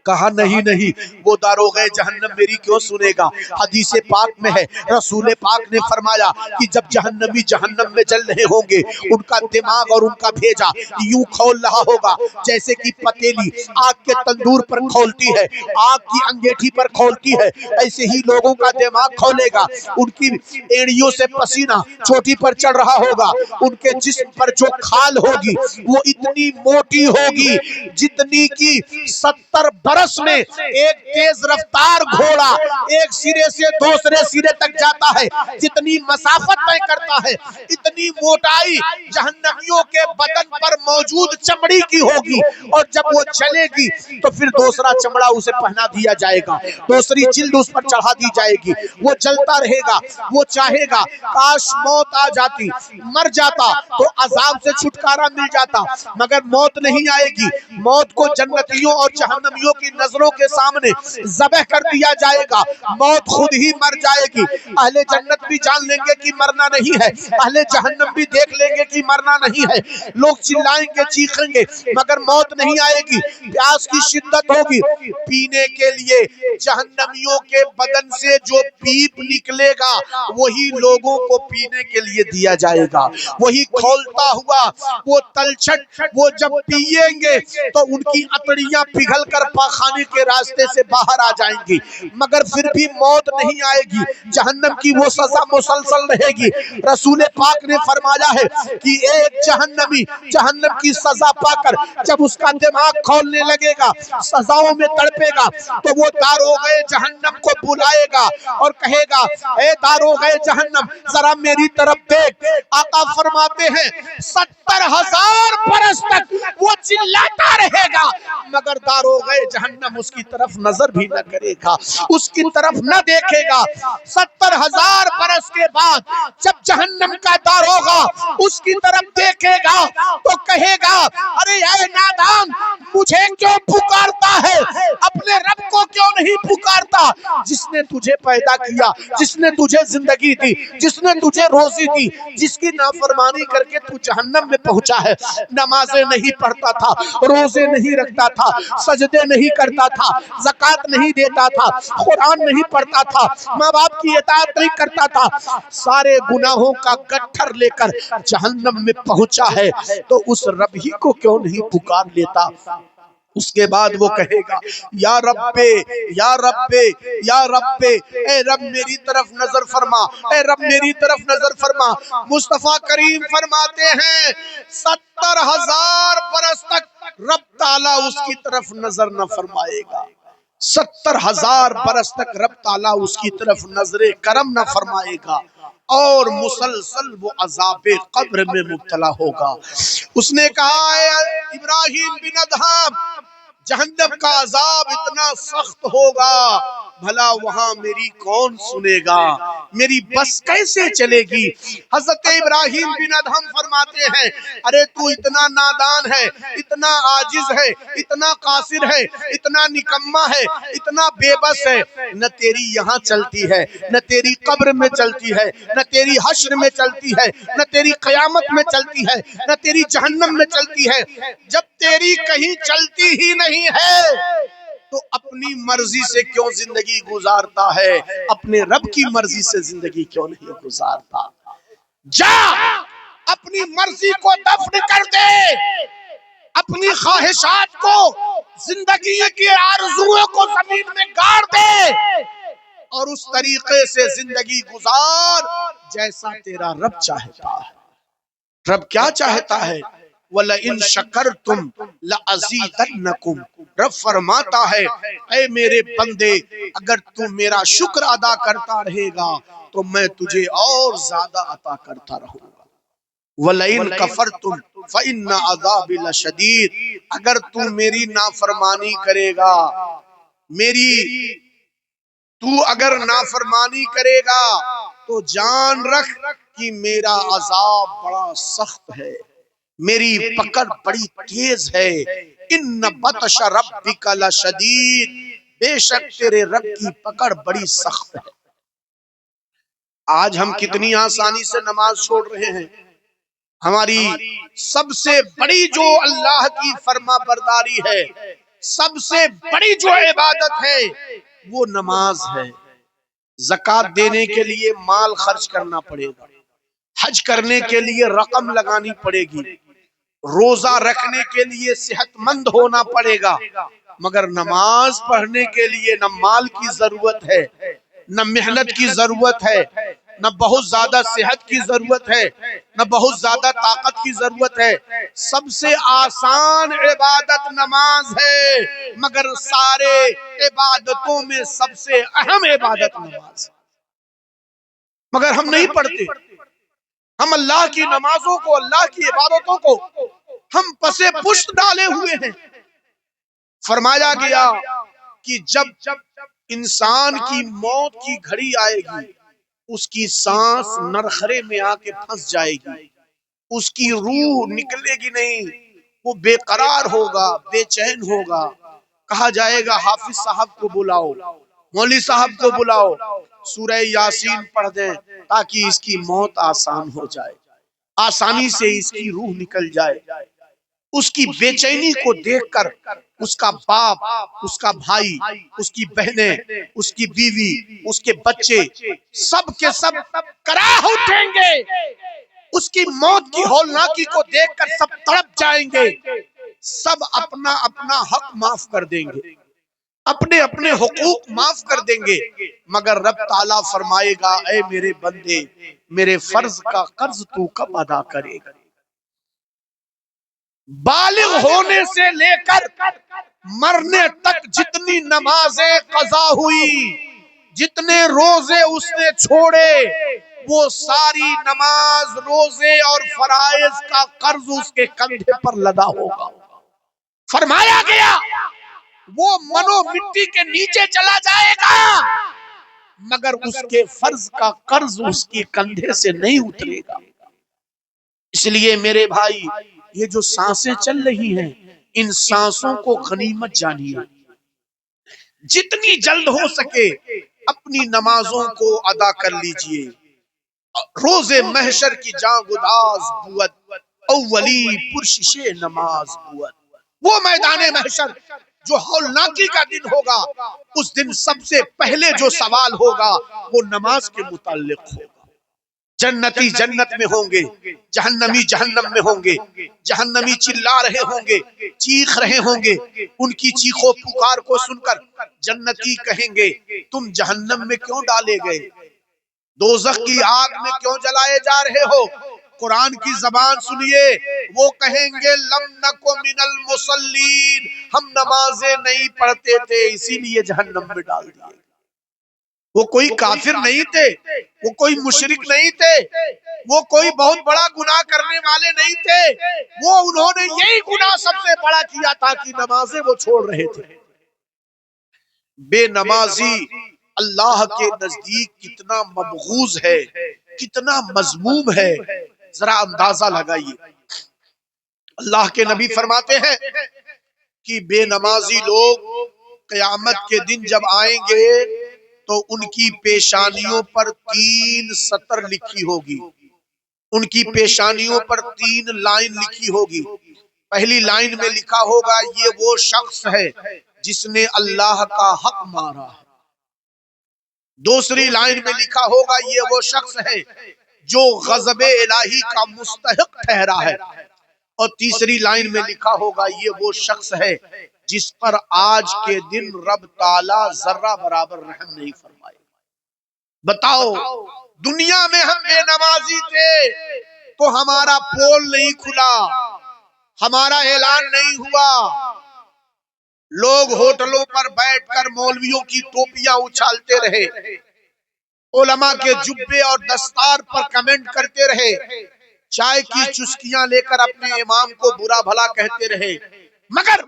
کہا نہیں نہیں، وہ داروغ جہنم میری کیوں سنے گا؟ حدیث پاک میں ہے، رسول پاک نے فرمایا کہ جب جہنمی جہنم میں جل رہے ہوں گے، ان کا دماغ اور ان کا بھیجا یوں کھول رہا ہوگا جیسے کہ پتیلی آگ کے تندور پر کھولتی ہے، آگ کی انگیٹھی پر کھولتی ہے، ایسے ہی لوگوں کا دماغ کھولے گا۔ ان کی ایڑیوں سے پسینہ چوٹی پر چڑھ رہا ہوگا، ان کے جسم پر جو کھال ہوگی وہ اتنی موٹی ہوگی جتنی کی 70 برس میں ایک تیز رفتار گھوڑا ایک سرے سے دوسرے سرے تک جاتا ہے، جتنی مسافت طے کرتا ہے، اتنی موٹائی جہنمیوں کے بدن پر موجود چمڑی کی ہوگی، اور جب وہ چلے گی تو پھر دوسرا چمڑا اسے پہنا دیا جائے گا، دوسری جلد اس پر چڑھا دی جائے گی، وہ چلتا رہے گا۔ وہ چاہے گا کاش موت آ جاتی، مر جاتا تو عذاب سے چھٹکارا مل جاتا، مگر موت نہیں آئے گی۔ موت کو جنتیوں اور جہنمیوں کی نظروں کے سامنے ذبح کر دیا جائے گا، موت خود ہی مر جائے گی۔ اہل جنت بھی جان لیں گے کہ مرنا نہیں ہے، اہل جہنم بھی دیکھ لیں گے کہ مرنا نہیں ہے، لوگ چلائیں گے چیخیں گے مگر موت نہیں آئے گی۔ پیاس کی شدت ہوگی، پینے کے لیے جہنمیوں کے بدن سے جو پیپ نکلے گا وہی لوگوں کو پینے کے لیے دیا جائے گا، وہی کھولتا ہوا وہ تلچھٹ وہ جب پیئیں گے تو ان کی اتڑیاں پگھل کر پاخانے کے راستے سے باہر آ جائیں گی، مگر پھر بھی موت نہیں آئے گی، جہنم کی وہ سزا مسلسل رہے گی۔ رسول پاک نے فرمایا ہے کہ ایک جہنمی جہنم کی سزا پا کر جب اس کا دماغ کھولنے لگے گا، سزاؤں میں تڑپے گا، تو وہ داروغ جہنم کو بلائے گا اور کہے گا اے داروغ جہنم ذرا میری طرف دیکھ۔ آقا فرماتے ہیں 70,000 برس تک وہ چلاتا رہے گا مگر داروغ جہنم اس کی طرف نظر بھی نہ کرے گا، اس کی طرف نہ دیکھے گا۔ 70,000 برس کے بعد جب جہنم کا داروغ اس کی طرف دیکھے گا تو کہے گا ارے اے نادان، مجھے کیوں پکارتا ہے، اپنے رب کو کیوں نہیں پکارتا جس نے تجھے پیدا کیا، جس نے تجھے زندگی دی، جس نے تجھے روزی دی، جس کی نافرمانی کر کے تو جہنم میں پہنچا ہے۔ نمازیں نہیں پڑھتا تھا، روزے نہیں رکھتا تھا، سجدے نہیں کرتا تھا، زکوٰۃ نہیں دیتا تھا، قرآن نہیں پڑھتا تھا، ماں باپ کی اطاعت نہیں کرتا تھا، سارے گناہوں کا گٹھر لے کر جہنم میں پہنچا ہے تو اس رب ہی کو کیوں نہیں پکار لیتا؟ اس کے بعد وہ کہے گا یا رب یا رب یا رب، اے رب میری طرف نظر فرما، اے رب میری طرف نظر فرما۔ مصطفیٰ کریم فرماتے ہیں 70,000 برس تک رب تعالیٰ اس کی طرف نظر نہ فرمائے گا، 70,000 برس تک رب تعالیٰ اس کی طرف نظر کرم نہ فرمائے گا، اور مسلسل وہ عذاب قبر میں مبتلا ہوگا۔ اس نے کہا اے ابراہیم بن ادہم، جہنم کا عذاب اتنا سخت ہوگا بھلا وہاں میری کون سنے گا، میری بس کیسے چلے گی؟ حضرت ابراہیم بن ادہم فرماتے ہیں ارے تو اتنا نادان ہے، اتنا عاجز ہے، اتنا قاصر ہے، اتنا نکما ہے، اتنا بے بس ہے، نہ تیری یہاں چلتی ہے، نہ تیری قبر میں چلتی ہے، نہ تیری حشر میں چلتی ہے، نہ تیری قیامت میں چلتی ہے، نہ تیری جہنم میں چلتی ہے۔ جب تیری کہیں چلتی ہی نہیں ہے تو اپنی مرضی سے کیوں زندگی گزارتا ہے، اپنے رب کی مرضی سے زندگی کیوں نہیں گزارتا؟ جا اپنی مرضی کو دفن کر دے، اپنی خواہشات کو، زندگی کی آرزوؤں کو زمین میں گاڑ دے اور اس طریقے سے زندگی گزار جیسا تیرا رب چاہتا ہے۔ رب کیا چاہتا ہے؟ وَلَئِن شَكَرْتُمْ لَأَزِيدَنَّكُمْ، رب فرماتا ہے اے میرے بندے اگر تم میرا شکر ادا کرتا رہے گا تو میں تجھے اور زیادہ عطا کرتا رہوں گا۔ وَلَئِن كَفَرْتُمْ فَإِنَّ عَذَابِي لَشَدِيدٌ، اگر تم میری نافرمانی کرے گا، تو اگر نافرمانی کرے گا تو جان رکھ کہ میرا عذاب بڑا سخت ہے، میری پکڑ بڑی تیز ہے۔ ان بطش ربک لشدید، بے شک تیرے رب کی پکڑ بڑی سخت ہے۔ آج ہم کتنی آسانی سے نماز چھوڑ رہے ہیں۔ ہماری سب سے بڑی جو اللہ کی فرما برداری ہے، سب سے بڑی جو عبادت ہے وہ نماز ہے۔ زکوٰۃ دینے کے لیے مال خرچ کرنا پڑے گا، حج کرنے کے لیے رقم لگانی پڑے گی، روزہ رکھنے کے لیے صحت مند ہونا پڑے گا، مگر نماز پڑھنے کے لیے نہ مال کی ضرورت ہے، نہ محنت کی ضرورت ہے، نہ بہت زیادہ صحت کی ضرورت ہے، نہ بہت زیادہ طاقت کی ضرورت ہے۔ سب سے آسان عبادت نماز ہے، مگر سارے عبادتوں میں سب سے اہم عبادت نماز، مگر ہم نہیں پڑھتے۔ ہم اللہ کی نمازوں کو، اللہ کی عبادتوں کو ہم پسے پشت ڈالے ہوئے ہیں۔ فرمایا گیا کہ جب انسان کی موت کی گھڑی آئے گی، اس کی سانس نرخرے میں آ کے پھنس جائے گی، اس کی روح نکلے گی نہیں، وہ بے قرار ہوگا، بے چین ہوگا۔ کہا جائے گا حافظ صاحب کو بلاؤ، مولوی صاحب کو بلاؤ، سورہ یاسین پڑھ دیں تاکہ اس کی موت آسان ہو جائے، آسانی سے اس کی روح نکل جائے۔ اس کی بے چینی کو دیکھ کر اس کا باپ، اس کا بھائی، اس کی بہنیں، اس کی بیوی، اس کے بچے سب کے سب کراہ اٹھیں گے۔ اس کی موت کی ہولناکی کو دیکھ کر سب تڑپ جائیں گے، سب اپنا اپنا حق معاف کر دیں گے، اپنے اپنے حقوق معاف کر دیں گے، مگر رب تعالیٰ فرمائے گا اے میرے بندے، میرے فرض کا قرض تو کب ادا کرے گا؟ بالغ ہونے سے لے کر مرنے تک جتنی نمازیں قضا ہوئی، جتنے روزے اس نے چھوڑے، وہ ساری نماز، روزے اور فرائض کا قرض اس کے کندھے پر لدا ہوگا۔ فرمایا گیا وہ منو مٹی کے نیچے چلا جائے گا، مگر اس کے فرض کا قرض اس کے کندھے سے نہیں اترے گا۔ اس لیے میرے بھائی، یہ جو سانسیں چل رہی ہیں، ان سانسوں کو غنیمت جانیے، جتنی جلد ہو سکے اپنی نمازوں کو ادا کر لیجئے۔ روز محشر کی جاں گداز بود، اولی پرشش نماز بود۔ وہ میدان محشر جو ہولناکی کا دن ہوگا، اس دن سب سے پہلے جو سوال ہوگا وہ نماز کے متعلق ہوگا۔ جنتی جنت میں ہوں گے، جہنمی جہنم میں ہوں گے، جہنمی چلا رہے ہوں گے، چیخ رہے ہوں گے۔ ان کی چیخوں پکار کو سن کر جنتی کہیں گے تم جہنم میں کیوں ڈالے گئے، دوزخ کی آگ میں کیوں جلائے جا رہے ہو؟ قرآن کی زبان سنیے، وہ کہیں گے لم نکو من المصلین، ہم نمازیں نہیں پڑھتے تھے اسی لیے جہنم میں ڈال دیے۔ وہ کوئی کافر نہیں تھے، وہ کوئی مشرک نہیں تھے، وہ کوئی بہت بڑا گناہ کرنے والے نہیں تھے، وہ انہوں نے یہی گناہ سب سے بڑا کیا تھا کہ نمازیں وہ چھوڑ رہے تھے۔ بے نمازی اللہ کے نزدیک کتنا مبغوض ہے، کتنا مذموم ہے، ذرا اندازہ لگائیے۔ اللہ کے نبی فرماتے ہیں کہ بے نمازی لوگ قیامت کے دن جب آئیں گے تو ان کی پیشانیوں پر 3 سطر لکھی ہوگی، ان کی پیشانیوں پر 3 لائن لکھی ہوگی۔ پہلی لائن میں لکھا ہوگا یہ وہ شخص ہے جس نے اللہ کا حق مارا ہے، دوسری لائن میں لکھا ہوگا یہ وہ شخص ہے جو غضب الہی کا مستحق ٹھہرا ہے، اور تیسری لائن میں لکھا ہوگا یہ وہ شخص ہے جس پر آج کے دن رب تعالی ذرہ برابر رحم نہیں فرمائے۔ بتاؤ، دنیا میں ہم بے نمازی تھے تو ہمارا پول نہیں کھلا، ہمارا اعلان نہیں ہوا، لوگ ہوٹلوں پر بیٹھ کر مولویوں کی ٹوپیاں اچھالتے رہے، علماء کے جبے اور دستار پر کمنٹ کرتے رہے، چائے کی چسکیاں لے کر اپنے امام کو برا بھلا کہتے رہے، مگر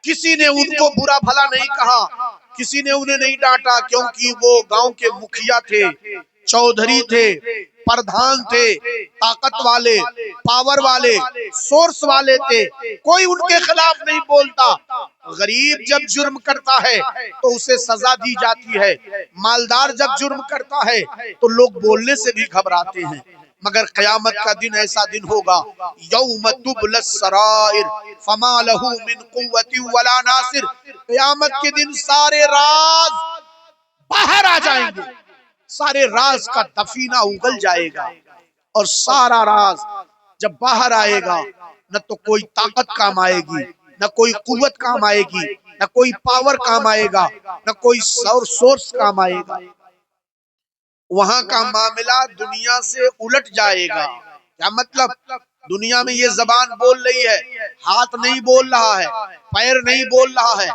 کسی نے ان کو برا بھلا نہیں کہا، کسی نے انہیں نہیں ڈانٹا، کیونکہ وہ گاؤں کے مکھیا تھے، چودھری تھے، پردھان تھے، طاقت والے، پاور والے، سورس والے تھے، کوئی ان کے خلاف نہیں بولتا۔ غریب جب جرم کرتا ہے تو اسے سزا دی جاتی ہے، مالدار جب جرم کرتا ہے تو لوگ بولنے سے بھی گھبراتے ہیں، مگر قیامت کا دن ایسا دن ہوگا، یوم تبلی السرائر فما لہ من قوت ولا ناصر، قیامت کے دن سارے راز باہر آ جائیں گے، سارے راز کا دفینہ اگل جائے گا، اور سارا راز جب باہر آئے گا نہ تو کوئی طاقت کام آئے گی، نہ کوئی قوت کام آئے گی، نہ کوئی پاور کام آئے گا، نہ کوئی سورس کام آئے گا، وہاں کا معاملہ دنیا سے الٹ جائے گا۔ کیا مطلب؟ دنیا میں یہ زبان بول رہی ہے، ہاتھ نہیں بول رہا ہے، پیر نہیں بول رہا ہے،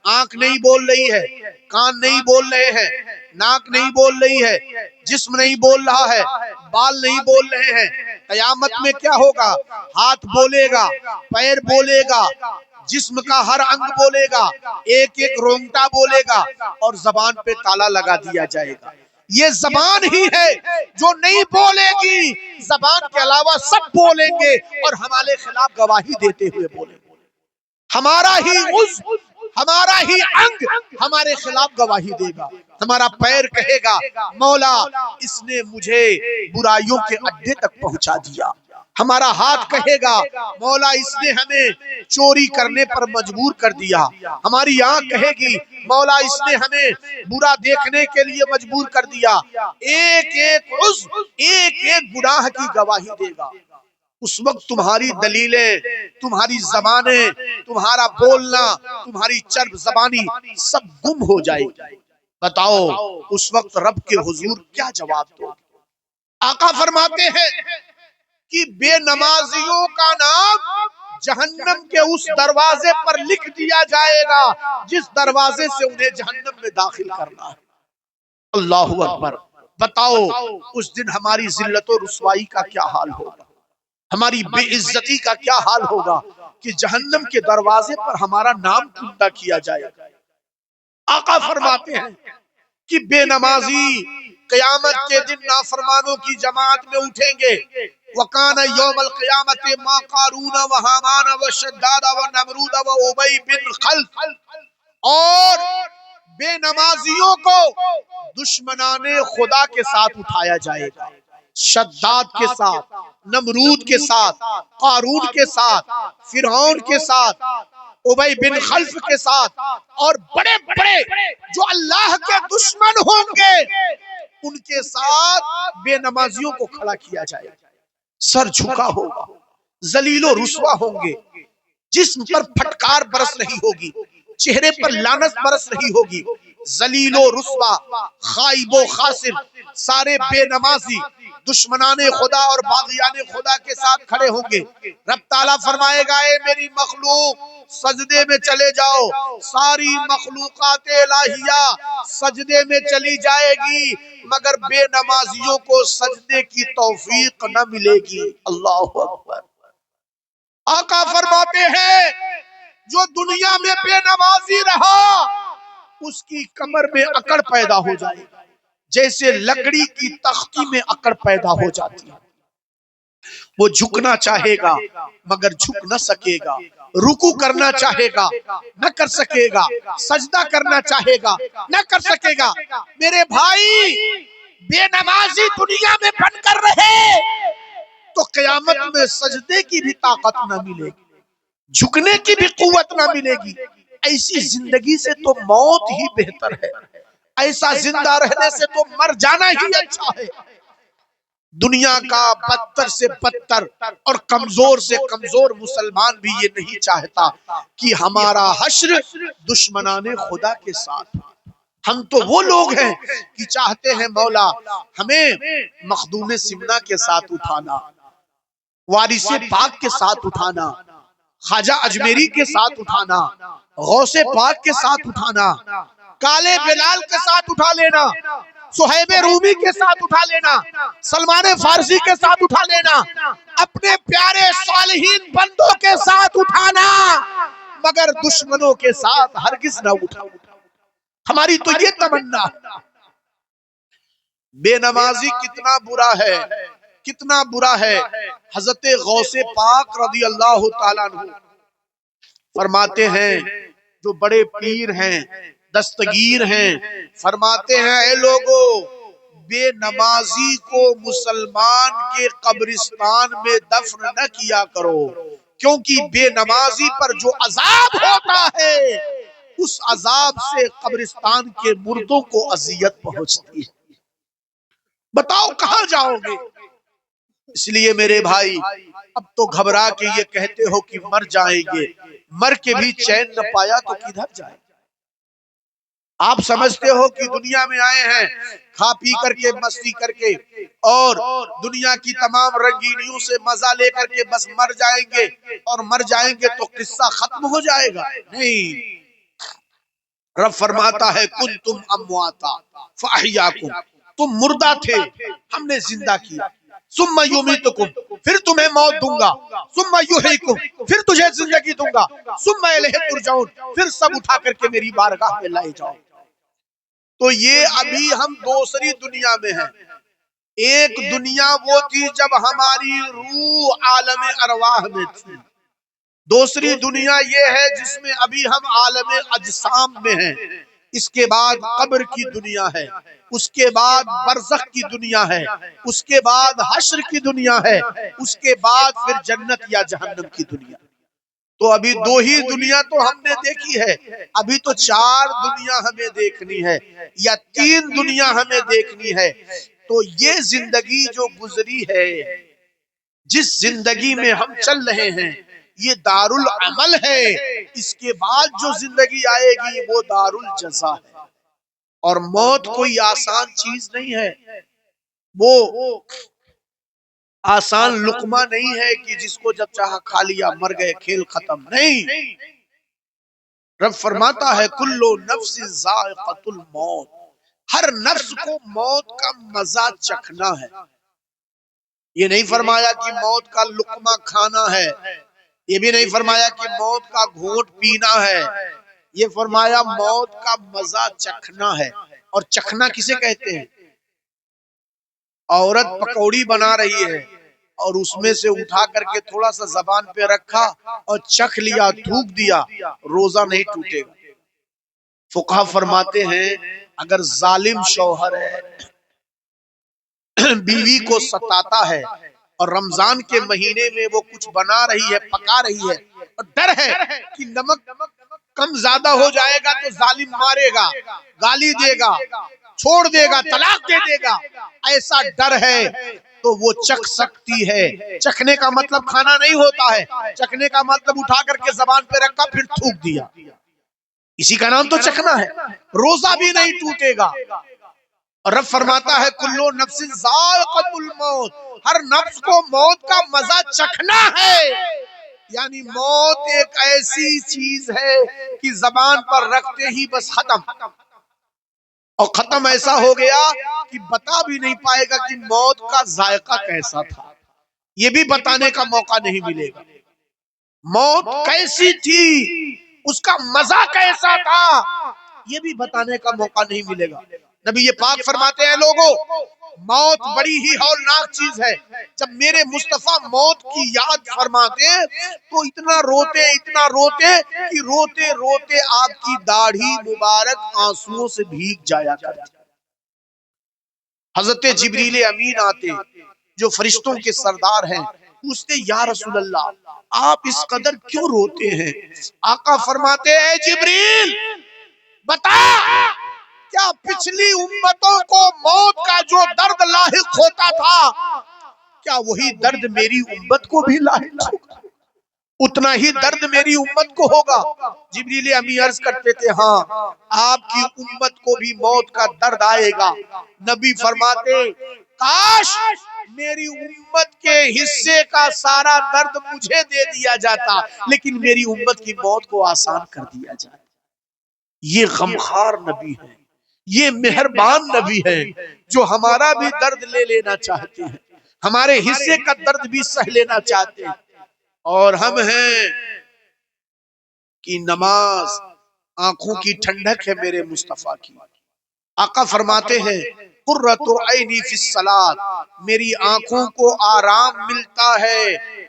آنکھ نہیں بول رہی ہے، کان نہیں بول رہے ہیں، ناک نہیں بول رہی ہے، جسم نہیں بول رہا ہے، بال نہیں بول رہے ہیں۔ قیامت میں کیا ہوگا؟ ہاتھ بولے گا، پیر بولے گا، جسم کا ہر انگ بولے گا، ایک ایک رونگٹا بولے گا، اور زبان پہ تالا لگا دیا جائے گا۔ یہ زبان ہی ہے جو نہیں بولے گی، زبان کے علاوہ سب بولیں گے اور ہمارے خلاف گواہی دیتے ہوئے بولیں گے۔ ہمارا ہی عضو، ہمارا ہی انگ ہمارے خلاف گواہی دے گا۔ ہمارا پیر کہے گا مولا اس نے مجھے برائیوں کے اڈے تک پہنچا دیا، ہمارا ہاتھ کہے گا مولا اس نے ہمیں چوری کرنے پر مجبور کر دیا، ہماری آنکھ کہے گی مولا اس نے ہمیں برا دیکھنے کے لیے مجبور کر دیا۔ ایک ایک عضو ایک ایک گناہ کی گواہی دے گا۔ اس وقت تمہاری دلیلیں، تمہاری زبانیں، تمہارا بولنا، تمہاری چرب زبانی سب گم ہو جائے گی۔ بتاؤ اس وقت رب کے حضور کیا جواب دو؟ آقا فرماتے ہیں کہ بے نمازیوں کا نام جہنم کے اس دروازے پر لکھ دیا جائے گا جس دروازے سے انہیں جہنم میں داخل کرنا ہے۔ اللہ اکبر۔ بتاؤ اس دن ہماری ذلت و رسوائی کا کیا حال ہوگا، ہماری بے عزتی کا کیا حال ہوگا کہ جہنم کے دروازے پر ہمارا نام کندہ کیا جائے گا۔ آقا فرماتے ہیں کہ بے نمازی قیامت کے دن نافرمانوں کی جماعت میں اٹھیں گے۔ وَقَانَ يَوْمَ الْقِيَامَةِ مَا قَارُونَ وَحَامَانَ وَشَدَّادَ وَنَمْرُودَ وَأُبَيْ بن خلف، اور بے نمازیوں کو دشمنان خدا کے ساتھ اٹھایا جائے گا، شداد کے ساتھ، نمرود کے ساتھ، قارون کے ساتھ، فرعون کے ساتھ، ابی بن خلف کے ساتھ، اور بڑے بڑے جو اللہ کے دشمن ہوں گے ان کے ساتھ بے نمازیوں کو کھڑا کیا جائے گا۔ سر جھکا ہوگا، ذلیل و رسوا ہوں گے، جسم پر پھٹکار برس رہی ہوگی، چہرے پر لعنت برس رہی ہوگی، ذلیل و رسوا، خائب و خاسر، سارے بے نمازی دشمنان خدا اور باغیان خدا کے ساتھ کھڑے ہوں گے۔ رب تعالیٰ فرمائے گا اے میری مخلوق سجدے میں چلے جاؤ، ساری مخلوقات الہیہ سجدے میں چلی جائے گی، مگر بے نمازیوں کو سجدے کی توفیق نہ ملے گی۔ اللہ اکبر۔ آقا فرماتے ہیں جو دنیا میں بے نمازی رہا اس کی کمر میں اکڑ پیدا ہو جائے گی، جیسے لکڑی کی تختی میں اکڑ پیدا ہو جاتی ہے۔ وہ جھکنا چاہے گا مگر جھک نہ سکے گا، رکوع کرنا چاہے گا نہ کر سکے گا، سجدہ کرنا چاہے گا نہ کر سکے گا۔ میرے بھائی بے نمازی دنیا میں بن کر رہے تو قیامت میں سجدے کی بھی طاقت نہ ملے گی، جھکنے کی بھی قوت نہ ملے گی۔ ایسی زندگی سے تو موت ہی بہتر ہے، ایسا زندہ رہنے سے تو مر جانا ہی اچھا ہے۔ دنیا کا بدتر سے بدتر اور کمزور سے کمزور مسلمان بھی یہ نہیں چاہتا کہ ہمارا حشر دشمنان خدا کے ساتھ۔ ہم تو وہ لوگ ہیں کہ چاہتے ہیں مولا ہمیں مخدوم سمنہ کے ساتھ اٹھانا، وارث پاک کے ساتھ اٹھانا، خواجہ اجمیری کے ساتھ اٹھانا، غوث پاک کے ساتھ اٹھانا، کالے بلال کے ساتھ اٹھا لینا، صہیب رومی کے ساتھ اٹھا لینا، سلمان فارسی کے ساتھ اٹھا لینا، اپنے پیارے صالحین بندوں کے ساتھ اٹھانا، مگر دشمنوں کے ساتھ ہرگز نہ اٹھا۔ ہماری تو یہ تمنا ہے۔ بے نمازی کتنا برا ہے، کتنا برا ہے۔ حضرت غوث پاک رضی اللہ تعالیٰ عنہ فرماتے ہیں، جو بڑے پیر ہیں، دستگیر ہیں، فرماتے ہیں اے لوگو، بے نمازی کو مسلمان کے قبرستان میں دفن نہ کیا کرو، کیونکہ بے نمازی پر جو عذاب ہوتا ہے اس عذاب سے قبرستان کے مردوں کو اذیت پہنچتی ہے۔ بتاؤ کہاں جاؤ گے؟ اس لیے میرے بھائی، اب تو گھبرا کے یہ کہتے ہو کہ مر جائیں گے، مر کے بھی چین نہ پایا تو کدھر جائیں؟ آپ سمجھتے ہو کہ دنیا میں آئے ہیں کھا پی کر کے، مستی کر کے، اور دنیا کی تمام رنگینیوں سے مزہ لے کر کے بس مر جائیں گے، اور مر جائیں گے تو قصہ ختم ہو جائے گا؟ نہیں، رب فرماتا ہے کنتم امواتا فاحیاکم، تم مردہ تھے، ہم نے زندہ کیا، ثم یمیتکم، پھر تمہیں موت دوں گا، ثم یحییکم، پھر تجھے زندگی دوں گا، ثم الیہ ترجعون، پھر سب اٹھا کر کے میری بارگاہ میں لائے جاؤ۔ تو یہ ابھی ہم دوسری دنیا میں ہیں۔ ایک دنیا وہ تھی جب ہماری روح عالم ارواح میں تھی، دوسری دنیا یہ ہے جس میں ابھی ہم عالم اجسام میں ہیں، اس کے بعد قبر کی دنیا ہے، اس کے بعد برزخ کی دنیا ہے، اس کے بعد حشر کی دنیا ہے، اس کے بعد پھر جنت یا جہنم کی دنیا۔ تو ابھی دو ہی دنیا تو ہم نے دیکھی ہے، ابھی تو چار دنیا ہمیں دیکھنی ہے، یا تین دنیا ہمیں دیکھنی ہے۔ تو یہ زندگی جو گزری ہے، جس زندگی میں ہم چل رہے ہیں، یہ دار العمل ہے۔ اس کے بعد جو زندگی آئے گی وہ دار الجزا ہے۔ اور موت کوئی آسان چیز نہیں ہے، وہ آسان لقمہ نہیں ہے کہ جس کو جب چاہا کھا لیا، مر گئے، کھیل ختم، نہیں۔ رب فرماتا ہے کلو نفس ذائقۃ الموت، ہر نفس کو موت کا مزہ چکھنا ہے۔ یہ نہیں فرمایا کہ موت کا لقمہ کھانا ہے، یہ بھی نہیں فرمایا کہ موت کا گھونٹ پینا ہے، یہ فرمایا موت کا مزہ چکھنا ہے۔ اور چکھنا کسے کہتے ہیں؟ عورت پکوڑی بنا رہی ہے اور اس میں سے اٹھا کر کے تھوڑا سا زبان پہ رکھا اور چکھ لیا، تھوک دیا، روزہ نہیں ٹوٹے گا۔ فقہا فرماتے ہیں اگر ظالم شوہر ہے، بیوی کو ستاتا ہے، اور رمضان کے مہینے میں وہ کچھ بنا رہی ہے، پکا رہی ہے، اور ڈر ہے کہ نمک کم زیادہ ہو جائے گا تو ظالم مارے گا، گالی دے گا، چھوڑ دے گا، طلاق دے دے گا، ایسا ڈر ہے، تو وہ چکھ سکتی ہے۔ چکھنے کا مطلب کھانا نہیں ہوتا ہے، چکھنے کا مطلب اٹھا کر کے زبان پہ رکھا پھر تھوک دیا، اسی کا نام تو چکھنا ہے۔ روزہ بھی نہیں ٹوٹے گا۔ اور رب فرماتا ہے کلو نفس ذائقۃ الموت، ہر نفس کو موت کا مزہ چکھنا ہے۔ یعنی موت ایک ایسی چیز ہے کہ زبان پر رکھتے ہی بس ختم، اور ختم ایسا ہو گیا کہ بتا بھی نہیں پائے گا کہ موت کا ذائقہ کیسا تھا، یہ بھی بتانے کا موقع نہیں ملے گا۔ موت کیسی تھی، اس کا مزہ کیسا تھا، یہ بھی بتانے کا موقع نہیں ملے گا۔ نبی پاک فرماتے ہیں لوگوں، موت بڑی ہی ہولناک چیز ہے۔ جب میرے مصطفیٰ موت کی یاد فرماتے تو اتنا روتے کہ روتے روتے آپ کی داڑھی مبارک آنسوؤں سے بھیگ جایا کرتی۔ حضرت جبریل امین آتے جو فرشتوں کے سردار ہیں، پوچھتے یا رسول اللہ آپ اس قدر کیوں روتے ہیں؟ آقا فرماتے ہیں جبریل بتا، کیا پچھلی امتوں کو موت کا جو درد لاحق ہوتا تھا، کیا وہی درد میری امت کو بھی لاحق ہوگا؟ اتنا ہی درد میری امت کو ہوگا؟ جبریل امی عرض کرتے تھے ہاں، آپ کی امت کو بھی موت کا درد آئے گا۔ نبی فرماتے کاش میری امت کے حصے کا سارا درد مجھے دے دیا جاتا، لیکن میری امت کی موت کو آسان کر دیا جاتا۔ یہ غمخوار نبی ہے، یہ مہربان نبی ہے، جو ہمارا بھی درد لے لینا چاہتے ہیں، ہمارے حصے کا درد بھی سہ لینا چاہتے ہیں۔ اور ہم ہیں کہ نماز آنکھوں کی ٹھنڈک ہے میرے مصطفیٰ کی۔ آقا فرماتے ہیں قرۃ عینی فی الصلاۃ، میری آنکھوں کو آرام ملتا ہے،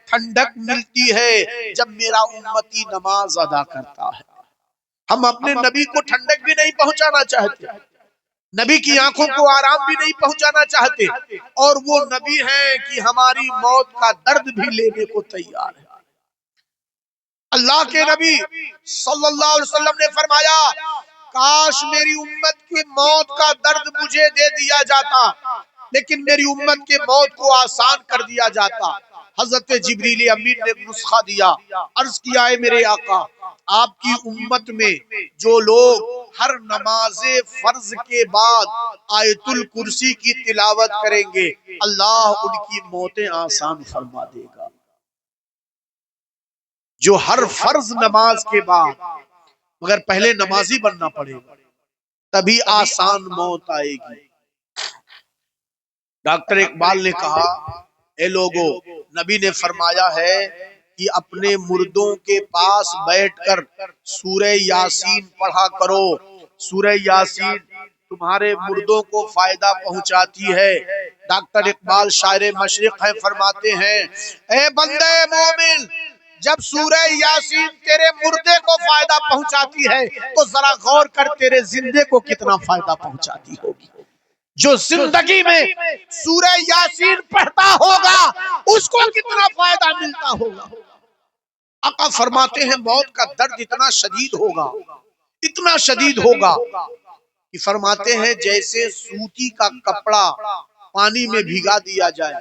ٹھنڈک ملتی ہے جب میرا امتی نماز ادا کرتا ہے۔ ہم اپنے نبی کو ٹھنڈک بھی نہیں پہنچانا چاہتے، نبی کی آنکھوں کو آرام بھی نہیں پہنچانا چاہتے، اور وہ نبی ہیں کہ ہماری موت کا درد بھی لینے کو تیار ہے۔ اللہ کے نبی صلی اللہ علیہ وسلم نے فرمایا کاش میری امت کی موت کا درد مجھے دے دیا جاتا، لیکن میری امت کے موت کو آسان کر دیا جاتا۔ حضرت جبریل امین نے نسخہ دیا، عرض کیا ہے میرے آقا آپ کی امت میں جو لوگ ہر نماز فرض کے بعد آیت الکرسی کی تلاوت کریں گے اللہ ان کی موتیں آسان فرما دے گا۔ جو ہر فرض نماز کے بعد، مگر پہلے نمازی بننا پڑے گا تبھی آسان موت آئے گی۔ ڈاکٹر اقبال نے کہا اے لوگو، نبی نے فرمایا ہے کہ اپنے مردوں کے پاس بیٹھ کر سورہ یاسین پڑھا کرو، سورہ یاسین تمہارے مردوں کو فائدہ پہنچاتی ہے۔ ڈاکٹر اقبال شاعر مشرق ہے، فرماتے ہیں اے بندے مومن، جب سورہ یاسین تیرے مردے کو فائدہ پہنچاتی ہے تو ذرا غور کر تیرے زندے کو کتنا فائدہ پہنچاتی ہوگی۔ جو زندگی میں سورہ یاسین پڑھتا ہوگا اس کو کتنا فائدہ ملتا ہوگا۔ آقا فرماتے ہیں موت کا درد اتنا شدید ہوگا، اتنا شدید ہوگا کہ فرماتے ہیں جیسے سوتی کا کپڑا پانی میں بھگا دیا جائے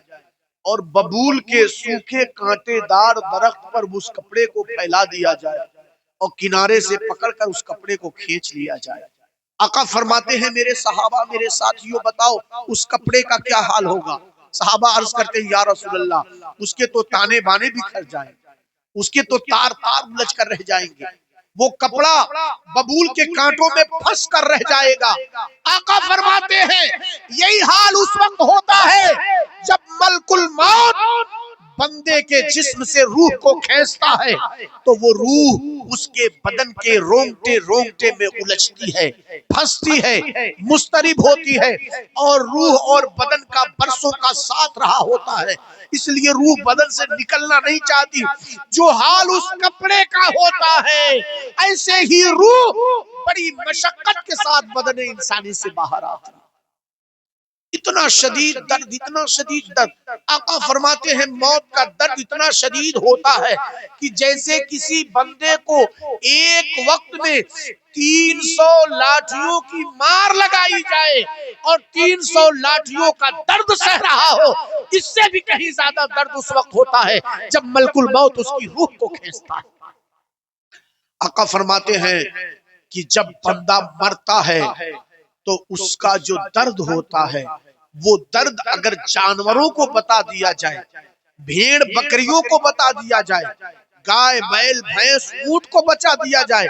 اور ببول کے سوکھے کانٹے دار درخت پر اس کپڑے کو پھیلا دیا جائے اور کنارے سے پکڑ کر اس کپڑے کو کھینچ لیا جائے۔ آقا فرماتے ہیں میرے صحابہ، میرے ساتھیوں، بتاؤ اس کپڑے کا کیا حال ہوگا؟ صحابہ عرض کرتے ہیں یا رسول اللہ اس کے تو تانے بانے بکھر جائیں، اس کے تو تار تار الجھ کر رہ جائیں گے، وہ کپڑا ببول کے کانٹوں میں پھنس کر رہ جائے گا۔ آقا فرماتے ہیں یہی حال اس وقت ہوتا ہے جب ملک الموت بندے کے جسم سے روح کو کھینچتا ہے تو وہ روح اس کے بدن کے رونگٹے رونگٹے میں الجھتی ہے، پھنستی ہے، مضطرب ہوتی ہے، اور روح اور بدن کا برسوں کا ساتھ رہا ہوتا ہے، اس لیے روح بدن سے نکلنا نہیں چاہتی۔ جو حال اس کپڑے کا ہوتا ہے ایسے ہی روح بڑی مشقت کے ساتھ بدن انسانی سے باہر آتا ہے۔ اتنا شدید درد، اتنا شدید درد۔ آقا فرماتے ہیں موت کا درد اتنا شدید ہوتا ہے کہ جیسے کسی بندے کو ایک وقت میں 300 لاٹھیوں کی مار لگائی جائے اور 300 لاٹھیوں کا درد سہ رہا ہو، اس سے بھی کہیں زیادہ درد اس وقت ہوتا ہے جب ملک الموت اس کی روح کو کھینچتا ہے۔ آقا فرماتے ہیں کہ جب بندہ مرتا ہے تو اس کا جو درد ہوتا ہے وہ درد اگر جانوروں کو بتا دیا جائے، بھیڑ بکریوں کو بتا دیا جائے، گائے بیل بھینس اونٹ کو بچا دیا جائے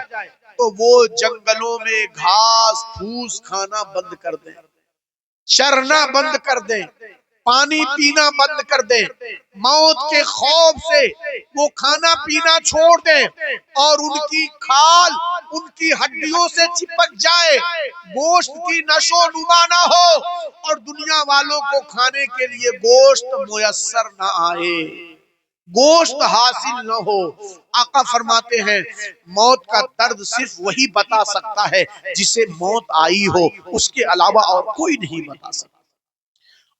تو وہ جنگلوں میں گھاس پھوس کھانا بند کر دیں، چرنا بند کر دیں، پانی پینا بند کر دیں، موت کے خوف سے وہ کھانا پینا چھوڑ دیں اور ان کی کھال ان کی ہڈیوں سے چپک جائے، گوشت کی نشو و نما نہ ہو اور دنیا والوں کو کھانے کے لیے گوشت میسر نہ آئے، گوشت حاصل نہ ہو۔ آقا فرماتے ہیں موت کا درد صرف وہی بتا سکتا ہے جسے موت آئی ہو، اس کے علاوہ اور کوئی نہیں بتا سکتا۔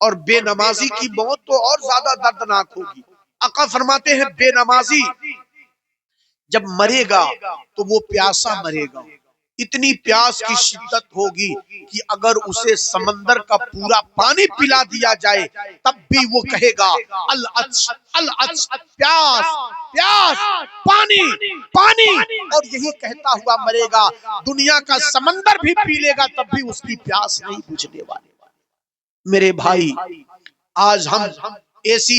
اور بے نمازی کی موت تو اور زیادہ دردناک ہوگی۔ آقا فرماتے ہیں بے نمازی جب مرے گا تو وہ پیاسا مرے گا، اتنی پیاس کی شدت ہوگی کہ اگر اسے سمندر کا پورا پانی پلا دیا جائے تب بھی وہ کہے گا العطش العطش، پیاس پیاس، پانی پانی، اور یہی کہتا ہوا مرے گا۔ دنیا کا سمندر بھی پی لے گا تب بھی اس کی پیاس نہیں بجھنے والی۔ میرے بھائی آج ہم اے سی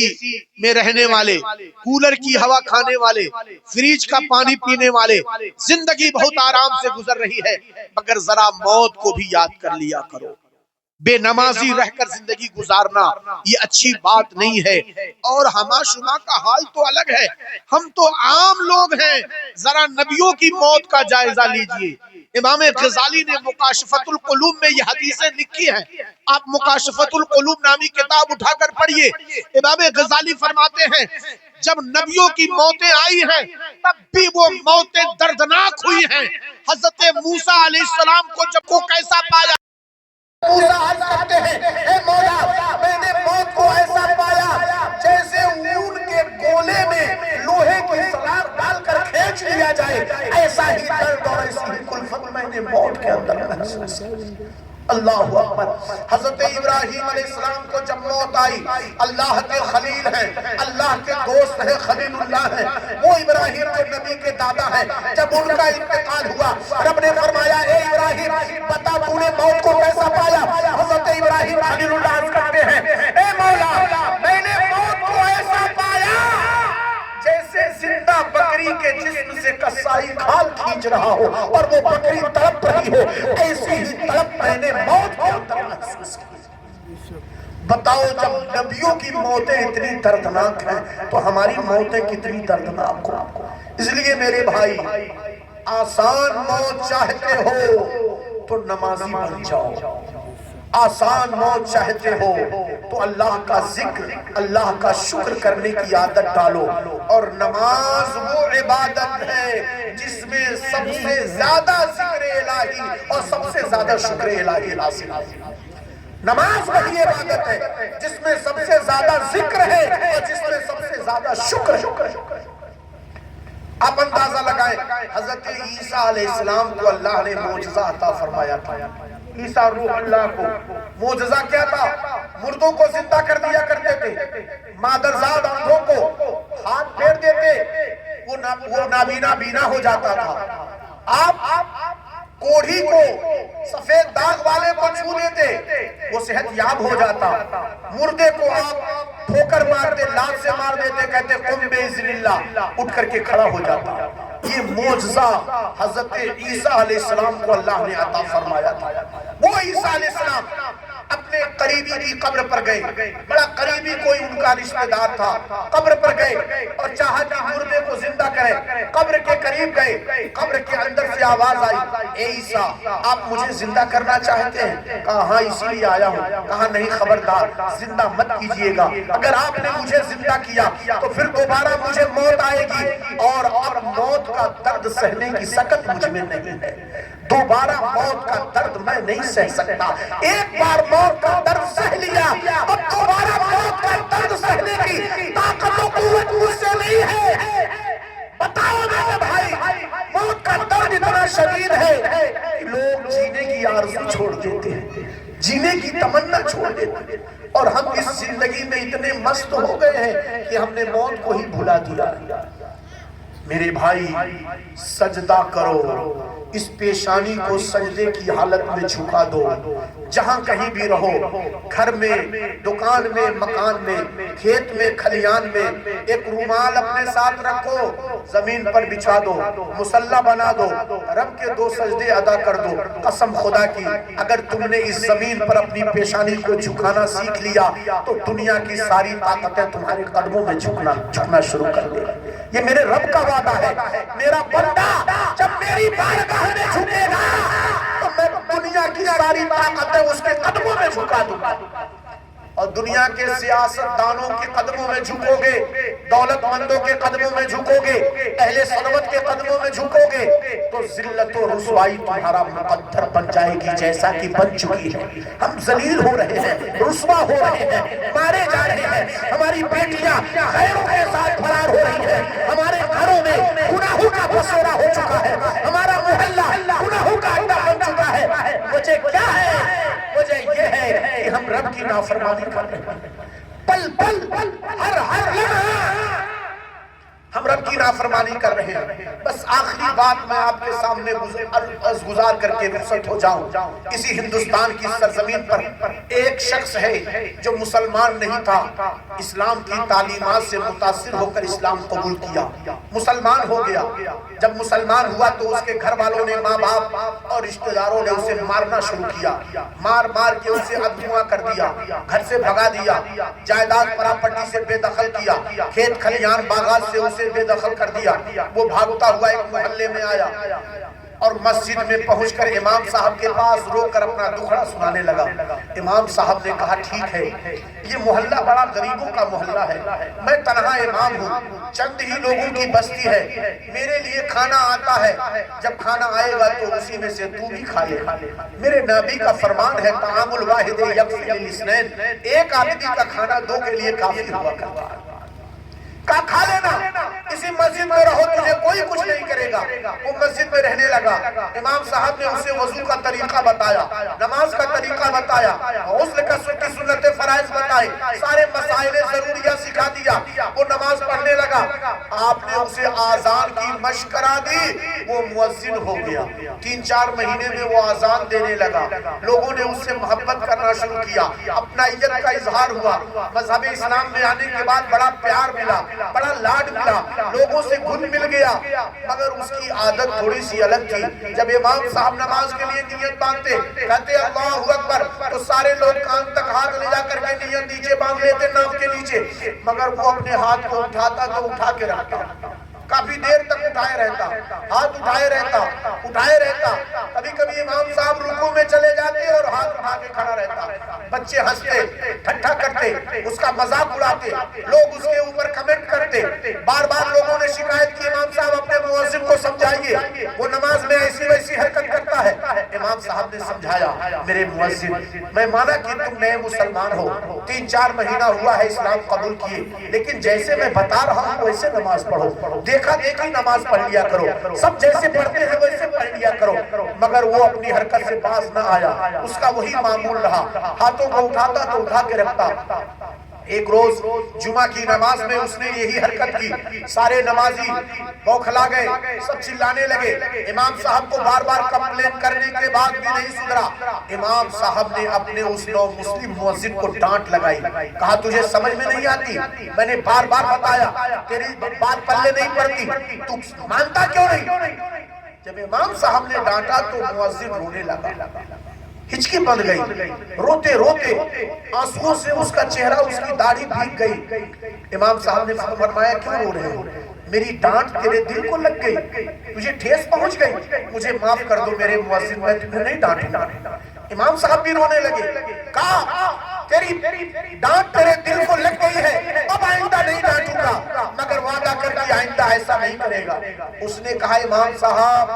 میں رہنے والے، کولر کی ہوا کھانے والے، فریج کا پانی پینے والے، زندگی بہت آرام سے گزر رہی ہے، مگر ذرا موت کو بھی یاد کر لیا کرو۔ بے نمازی رہ کر زندگی گزارنا یہ اچھی بات نہیں ہے، اور ہما شما کا حال تو الگ ہے، ہم تو عام لوگ ہیں۔ ذرا نبیوں کی موت کا جائزہ لیجئے۔ امام غزالی نے مکاشفۃ القلوب میں یہ حدیثیں لکھی ہیں، آپ مکاشفۃ القلوب نامی کتاب اٹھا کر پڑھیے۔ امام غزالی فرماتے ہیں جب نبیوں کی موتیں آئی ہیں تب بھی وہ موتیں دردناک ہوئی ہیں۔ حضرت موسیٰ علیہ السلام کو جب کو کیسا پایا، موسیٰ عرض کرتے ہیں اے مولا میں نے موت کو ایسا پایا جیسے اون کے گولے میں لوہے کی سلار ڈال کر کھینچ لیا جائے، ایسا ہی درد اور ایسی ہی کلفت میں نے موت کے اندر محسوس کی۔ اللہ اکبر۔ حضرت ابراہیم علیہ السلام کو جب موت آئی، اللہ کے خلیل ہیں، اللہ کے دوست ہیں، خلیل اللہ ہیں، وہ ابراہیم کے نبی کے دادا ہیں۔ جب ان کا انتقال ہوا، رب نے فرمایا اے ابراہیم بتا تو نے موت کو کیسا پایا؟ حضرت ابراہیم خلیل اللہ عرض کرتے ہیں اے مولا میں نے موت کو ایسا پایا جیسے زندہ بکری کے جسم سے کسائی کھال کھینچ رہا ہو اور وہ بکری تڑپ رہی ہو، ایسی ہی تڑپ میں نے موت کے اندر محسوس کی۔ بتاؤ جب نبیوں کی موتیں اتنی دردناک ہیں تو ہماری موتیں کتنی دردناک ہوں۔ اس لیے میرے بھائی آسان موت چاہتے ہو تو نمازی بن جاؤ، آسان موت چاہتے ہو تو اللہ کا ذکر، اللہ کا شکر کرنے کی عادت ڈالو، اور نماز وہ عبادت ہے جس میں سب سے زیادہ ذکر الہی اور سب سے زیادہ شکر الہی حاصل ہے۔ نماز وہی عبادت ہے جس میں سب سے زیادہ ذکر ہے اور جس میں سب سے زیادہ شکر ہے۔ آپ اندازہ لگائیں حضرت عیسیٰ علیہ السلام کو اللہ نے معجزہ عطا فرمایا تھا۔ عیسیٰ روح اللہ کو معجزہ کیا تھا؟ مردوں کو زندہ کر دیا کرتے تھے، مادرزاد اندھوں کو ہاتھ پھیر دیتے، وہ نابینا بینا ہو جاتا تھا۔ آپ کوڑھی کو سفید داغ والے کو چھو دیتے، وہ صحت یاب ہو جاتا۔ مردے کو آپ ٹھوکر مارتے، لات سے مار دیتے، کہتے قم باذن اللہ، اٹھ کر کے کھڑا ہو جاتا۔ یہ معجزہ حضرت عیسیٰ علیہ السلام کو اللہ نے عطا فرمایا تھا۔ وہ عیسیٰ علیہ السلام اپنے قریبی کی قبر پر گئے، بڑا قریبی کوئی ان کا رشتہ دار تھا، قبر پر گئے اور چاہا کہ مردے کو زندہ کرے۔ قبر کے قریب گئے، قبر کے اندر سے آواز آئی اے عیسیٰ آپ مجھے زندہ کرنا چاہتے ہیں؟ کہا ہاں اسی لیے آیا ہوں۔ کہا نہیں خبردار زندہ مت کیجئے گا، اگر آپ نے مجھے زندہ کیا تو پھر دوبارہ مجھے موت آئے گی، اور اب موت کا درد سہنے کی سکت مجھ میں نہیں ہے، دوبارہ موت کا درد میں نہیں سہ سکتا۔ ایک بار موت کا درد سہ لیا، اب دوبارہ موت کا درد سہنے کی طاقت و قوت مجھ سے نہیں ہے۔ بتاؤ میرے بھائی موت کا درد اتنا شدید ہے کہ لوگ جینے کی آرزو چھوڑ دیتے ہیں، جینے کی تمنا چھوڑ دیتے ہیں، اور ہم اس زندگی میں اتنے مست ہو گئے ہیں کہ ہم نے موت کو ہی بھلا دیا۔ میرے بھائی سجدہ کرو، اس پیشانی کو سجدے کی حالت میں جھکا دو، جہاں کہیں بھی رہو، گھر میں، دکان میں، مکان میں، کھیت میں، کھلیان میں، ایک رومال اپنے ساتھ رکھو، زمین پر بچھا دو، مصلی بنا دو، رب کے 2 سجدے ادا کر دو۔ قسم خدا کی اگر تم نے اس زمین پر اپنی پیشانی کو جھکانا سیکھ لیا تو دنیا کی ساری طاقتیں تمہارے قدموں میں جھکنا شروع کر دے۔ یہ میرے رب کا وعدہ ہے، میرا بندہ جب میری بارگاہ میں جھکے گا تو میں دنیا کی ساری طاقتیں اس کے قدموں میں جھکا دوں گا، اور دنیا کے سیاست دانوں کے قدموں میں جھکو گے، دولت مندوں کے قدموں میں جھکو گے، اہل ثروت کے قدموں میں جھکو گے تو ذلت و رسوائی تمہارا مقدر بن جائے گی، جیسا کہ بن چکی ہے۔ ہم ذلیل ہو رہے ہیں، رسوا ہو رہے ہیں، مارے جا رہے ہیں، ہماری بیٹیاں غیروں کے ساتھ فرار ہو رہی ہیں، ہمارے گھروں میں گناہوں کا بسیرا ہو چکا ہے، ہمارا محلہ گناہوں کا اڈا بن چکا ہے۔ وجہ کیا ہے؟ وجہ یہ ہے کہ ہم رب کی نافرمانی کر رہے ہیں، پل پل ہر لمحہ ہم رب کی نافرمانی کر رہے ہیں. بس آخری بات میں آپ کے سامنے گزار کر کے رخصت ہو جاؤں. اسی ہندوستان کی سرزمین پر ایک شخص ہے جو مسلمان نہیں تھا, اسلام کی تعلیمات سے متاثر ہو کر اسلام قبول کیا, مسلمان ہو گیا. جب مسلمان ہوا تو اس کے گھر والوں نے, ماں باپ اور رشتہ داروں نے اسے مارنا شروع کیا, مار کے اسے ادھواں کر دیا, گھر سے بھگا دیا, جائیداد پراپرٹی سے بے دخل کیا, کھیت کھلیان باغات سے اسے بے دخل کر دیا. وہ بھاگتا ہوا ایک محلے میں آیا اور مسجد میں پہنچ کر امام صاحب کے پاس رو کر اپنا دکھڑا سنانے لگا. امام صاحب نے کہا ٹھیک ہے, یہ محلہ بڑا غریبوں کا محلہ ہے, میں تنہا امام ہوں, چند ہی لوگوں کی بستی ہے, میرے لیے کھانا آتا ہے, جب کھانا آئے گا تو اسی میں سے تو بھی کھا لے. میرے نبی کا فرمان ہے طعام الواحد یکفی للاثنین, ایک آدمی کا کھانا دو کے لیے کافی ہوا کرتا ہے. کھا لینا, اسی مسجد میں رہو, تجھے کوئی کچھ نہیں کرے گا. وہ مسجد میں رہنے لگا. امام صاحب نے اسے وضو کا طریقہ بتایا, نماز کا طریقہ بتایا, غسل کا سنت فرائض بتائے, سارے مسائل ضروریہ سکھا دیا. وہ نماز پڑھنے لگا. آپ نے اسے آذان کی مشق کرا دی, وہ مؤذن ہو گیا. 3-4 مہینے میں وہ آذان دینے لگا. لوگوں نے اس سے محبت کرنا شروع کیا, اپنائیت کا اظہار ہوا. مذہب اسلام میں آنے کے بعد بڑا پیار ملا, بڑا لاڈ ملا, لوگوں سے گھل مل گیا. مگر اس کی عادت تھوڑی سی الگ تھی. جب امام صاحب نماز کے لیے نیت باندھتے, کہتے اللہ اکبر, تو سارے لوگ کان تک ہاتھ لے جا کر کے نیت نیچے باندھ لیتے, ناف کے نیچے. مگر وہ اپنے ہاتھ کو اٹھاتا تو اٹھا کے رکھتا, کافی دیر تک اٹھائے رہتا, ہاتھ اٹھائے رہتا. کبھی کبھی امام صاحب رکوع میں چلے جاتے اور ہاتھ اٹھا کے کھڑا رہتا. بچے ہنستے, ٹھٹھا کرتے, اس کا مذاق اڑاتے, لوگ اس کے اوپر کمنٹ کرتے. بار بار لوگوں نے شکایت کی, امام صاحب اپنے مؤذن کو سمجھائیے, وہ نماز میں ایسی ویسی حرکت کرتا ہے. امام صاحب نے سمجھایا, میرے مؤذن, میں مانا کہ تم نئے مسلمان ہو, 3-4 مہینہ ہوا ہے اسلام قبول کیے, لیکن جیسے میں بتا رہا ہوں ویسے نماز پڑھو, دیکھا دیکھی نماز پڑھ لیا کرو, سب جیسے پڑھتے ہیں ویسے پڑھ لیا کرو. مگر وہ اپنی حرکت سے باز نہ آیا, اس کا وہی معمول رہا, ہاتھوں کو اٹھاتا تو اٹھا کے رکھتا. ایک روز جمعہ کی نماز میں اس نے یہی حرکت کی. سارے نمازی بوکھلا گئے, سب چلانے لگے. امام صاحب کو بار بار کمپلین کرنے کے بعد بھی نہیں سدھرا. امام صاحب نے اپنے اس نو مسلم مؤذن کو ڈانٹ لگائی, کہا تجھے سمجھ میں نہیں آتی, میں نے بار بار بتایا, تیری بات پلے نہیں پڑتی, تو مانتا کیوں نہیں. جب امام صاحب نے ڈانٹا تو مؤذن رونے لگا, ہچکی بن گئی, روتے روتے آنسوؤں سے اس کا چہرہ, اس کی داڑھی بھیگ گئی. امام صاحب نے فرمایا کیوں رو رہے ہو, میری ڈانٹ تیرے دل کو لگ گئی, تجھے ٹھیس پہنچ گئی, مجھے معاف کر دو میرے مؤذن, میں تمہیں نہیں ڈانٹوں. امام صاحب بھی رونے لگے, کہا تیری ڈانٹ تیرے دل کو لگ گئی ہے, اب آئندہ نہیں ڈانٹوں گا, مگر وعدہ کر کے آئندہ ایسا نہیں کرے گا. اس نے کہا امام صاحب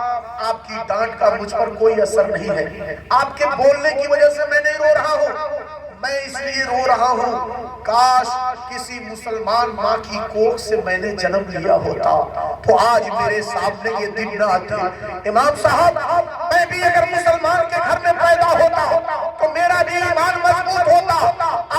آپ کی ڈانٹ کا مجھ پر کوئی اثر نہیں ہے, آپ کے بولنے کی وجہ سے میں نہیں رو رہا ہوں, میں اس لیے رو رہا ہوں کاش کسی مسلمان ماں کی کوکھ سے میں نے جنم لیا ہوتا تو آج میرے سامنے یہ دن نہ آتے. امام صاحب میں بھی اگر مسلمان کے گھر میں پیدا ہوتا تو میرا بھی ایمان مضبوط ہوتا.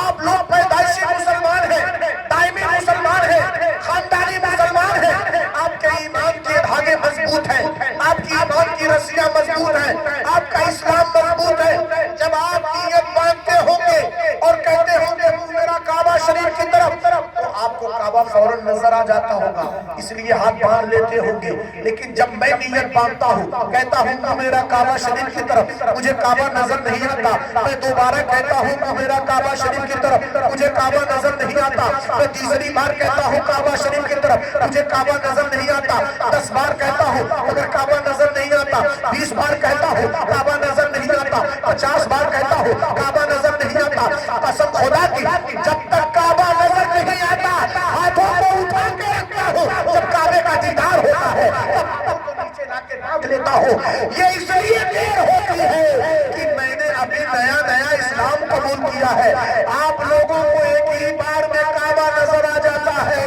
آپ لوگ پیدائشی مسلمان ہیں, دائمی مسلمان ہیں, خاندانی مسلمان ہیں, آپ کے ایمان کے دھاگے مضبوط ہیں, آپ کی ایمان کی رسیاں مضبوط ہیں, آپ کا اسلام مضبوط ہے. جب آپ نیت باندھتے ہوں گے اور کہتے ہوں گے منہ میرا کعبہ شریف کی طرف, تو آپ کو کعبہ فوراً نظر آ جاتا ہوگا, اس لیے ہاتھ باندھ لیتے ہوں گے. لیکن جب میں نیت باندھتا ہوں, کہتا ہوں منہ میرا کعبہ شریف کی طرف, مجھے کعبہ نظر نہیں آتا, میں دوبارہ کہتا ہوں منہ میرا کعبہ شریف کی طرف, مجھے کعبہ نظر نہیں آتا, میں تیسری بار کہتا ہوں کعبہ شریف کی طرف, مجھے کعبہ نظر نہیں آتا, 10 بار کہتا ہوں مگر کعبہ نظر نہیں آتا, 20 بار کہتا ہوں کعبہ نظر نہیں آتا, 50 بار کہتا ہوں کعبہ نظر نہیں آتا. قسم خدا کی جب تک کعبہ نظر نہیں آتا ہاتھوں کو اٹھا کے رکھتا ہوں, جب کعبے کا دیدار ہوتا ہے تب تک کو نیچے لا کے رکھ لیتا ہوں. یہ اس لیے دیر ہوتی ہے کہ میں نے ابھی نیا اسلام قبول کیا ہے. آپ لوگوں کو ایک ہی بار میں کعبہ نظر آ جاتا ہے,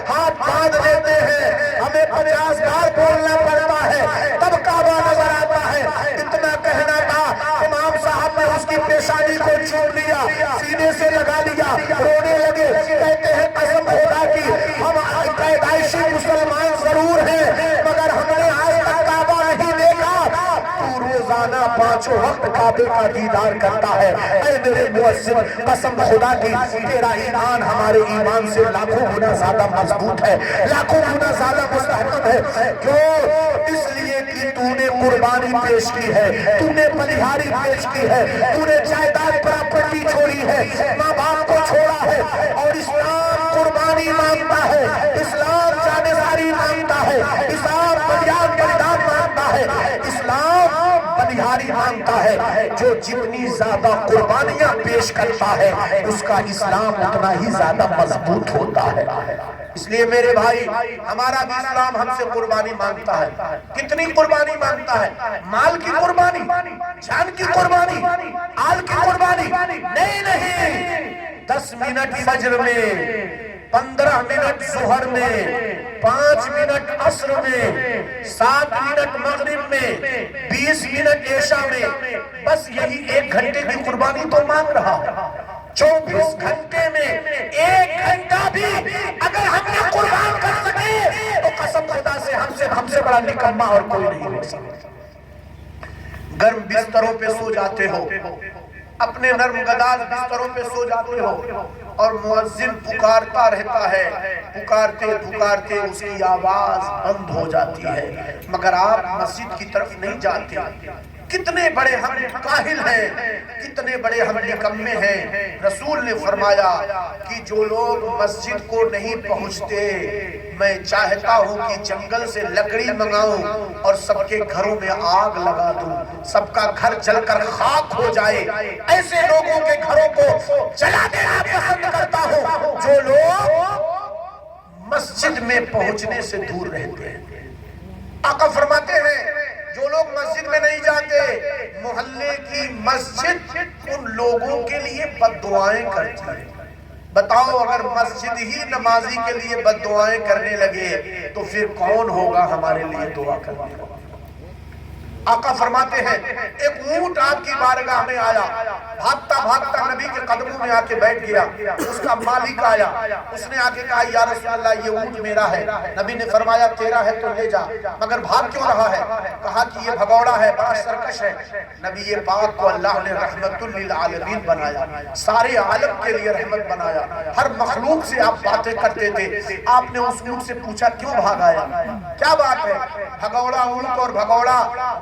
ہاتھ باندھ لیتے ہیں, ہمیں 50 بار بولنا پڑتا ہے تب کعبہ نظر آتا ہے. اتنا کہنا تھا, امام صاحب نے اس کی پیشانی کو چوم لیا, سینے سے لگا لیا, رونے لگے, کہتے ہیں قسم خدا کی ہم پیدائشی مسلمان پانچوں وقت کعبے کا دیدار کرتا ہے۔ اے میرے مؤذن، قسم خدا کی تیرا ایمان ہمارے ایمان سے لاکھوں گنا زیادہ مضبوط ہے، لاکھوں گنا زیادہ مستحکم ہے۔ کیوں؟ اس لیے کہ تو نے قربانی پیش کی ہے، تو نے بلیہاری پیش کی ہے، تو نے جائیداد پراپرٹی چھوڑی ہے، ماں باپ کو چھوڑا ہے، اور اسلام قربانی مانگتا ہے، اسلام جانساری مانگتا ہے، اسلام بلیدار مانگتا ہے، اسلام بلیہاری مانگتا ہے۔ جو جتنی زیادہ قربانیاں پیش کرتا ہے اس کا اسلام اتنا ہی زیادہ مضبوط ہوتا ہے۔ اس لیے میرے بھائی، ہمارا بھی اسلام ہم سے قربانی مانگتا ہے۔ کتنی قربانی مانگتا ہے؟ مال کی قربانی، جان کی قربانی، آل کی قربانی نہیں۔ 10 منٹ فجر میں، 15 منٹ ظہر میں، 5 منٹ عصر میں، 7 منٹ مغرب میں، 20 منٹ عشاء میں، بس یہی 1 گھنٹے کی قربانی تو مانگ رہا ہے۔ 24 گھنٹے میں 1 گھنٹہ بھی اگر ہم نے قربان کر سکے تو قسم خدا سے ہم سے بڑا نکما اور کوئی نہیں ہو سکتا۔ گرم بستروں پہ سو جاتے ہو، اپنے نرم گداز بستروں پہ سو جاتے ہو، اور مؤذن پکارتا رہتا ہے، پکارتے پکارتے اس کی آواز بند ہو جاتی ہے، مگر آپ مسجد کی طرف نہیں جاتے۔ کتنے بڑے ہم کاہل ہیں، کتنے بڑے ہم نکمے ہیں۔ رسول نے فرمایا کہ جو لوگ مسجد کو نہیں پہنچتے، میں چاہتا ہوں کہ جنگل سے لکڑی منگاؤں اور سب کے گھروں میں آگ لگا دوں، سب کا گھر جل کر خاک ہو جائے۔ ایسے لوگوں کے گھروں کو جلا دینا پسند کرتا ہوں جو لوگ مسجد میں پہنچنے سے دور رہتے ہیں۔ آقا فرماتے ہیں جو لوگ مسجد میں نہیں جاتے، محلے کی مسجد ان لوگوں کے لیے بد دعائیں کرتی ہے۔ بتاؤ، اگر مسجد ہی نمازی کے لیے بد دعائیں کرنے لگے تو پھر کون ہوگا ہمارے لیے دعا کرنے والا؟ آقا فرماتے ہیں ایک اونٹ آپ کی بارگاہ میں آیا، بھاگتا بھاگتا نبی کے قدموں میں آ کے بیٹھ گیا۔ اس کا مالک آیا، اس نے آ کے کہا یا رسول اللہ یہ اونٹ میرا ہے۔ نبی نے فرمایا تیرا ہے تو لے جا، مگر بھاگ کیوں رہا ہے؟ کہا کہ یہ بھگوڑا ہے، بڑا سرکش ہے۔ نبی پاک کو اللہ نے رحمت للعالمین بنایا، سارے عالم کے لیے رحمت بنایا، ہر مخلوق سے آپ باتیں کرتے تھے۔ آپ نے اس اونٹ سے پوچھا کیوں بھاگایا، کیا بات ہے؟ بھگوڑا اونٹ اور بھگوڑا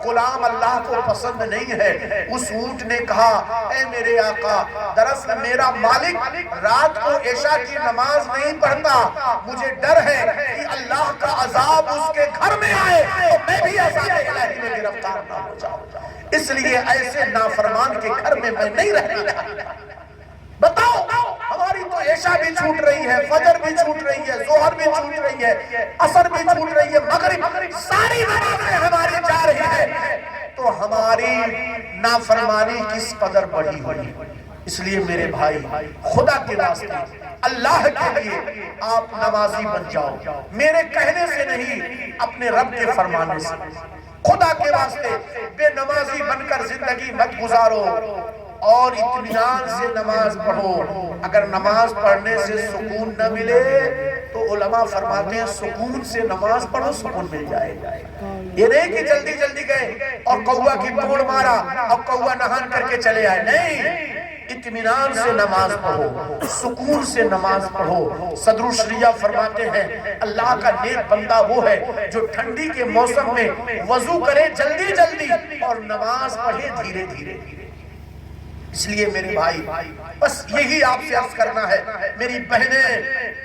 غلام اللہ کو پسند نہیں ہے۔ اس اونٹ نے کہا اے میرے آقا، دراصل میرا مالک رات کو عشاء کی نماز نہیں پڑھتا، مجھے ڈر ہے کہ اللہ کا عذاب اس کے گھر میں آئے تو میں بھی عذاب الہی میں گرفتار نہ ہو جاؤں، اس لیے ایسے نافرمان کے گھر میں میں نہیں رہنا چاہتا۔ بتاؤ، ہماری تو عشاء بھی چھوٹ رہی ہے، فجر بھی چھوٹ رہی ہے، ظہر بھی چھوٹ رہی ہے، عصر بھی چھوٹ رہی ہے، مغرب، ساری نمازیں ہماری جا رہی ہے، تو ہماری نافرمانی کس قدر بڑھی ہوئی۔ اس لیے میرے بھائی، خدا کے واسطے اللہ کے لیے آپ نمازی بن جاؤ، میرے کہنے سے نہیں، اپنے رب کے فرمانے سے۔ خدا کے واسطے بے نمازی بن کر زندگی مت گزارو، اور اطمینان سے نماز پڑھو۔ اگر نماز پڑھنے سے سکون نہ ملے تو علماء فرماتے ہیں سکون سے نماز پڑھو، سکون مل جائے گا۔ یہ نہیں کہ جلدی جلدی گئے اور کوا کی توڑ مارا اور کوا نہان کر کے چلے آئے، نہیں، اطمینان سے نماز پڑھو، سکون سے نماز پڑھو۔ صدر الشریعہ فرماتے ہیں اللہ کا نیک بندہ وہ ہے جو ٹھنڈی کے موسم میں وضو کرے جلدی جلدی اور نماز پڑھے دھیرے دھیرے۔ اس لیے میرے بھائی، بس یہی آپ سے عرض کرنا ہے، میری بہنیں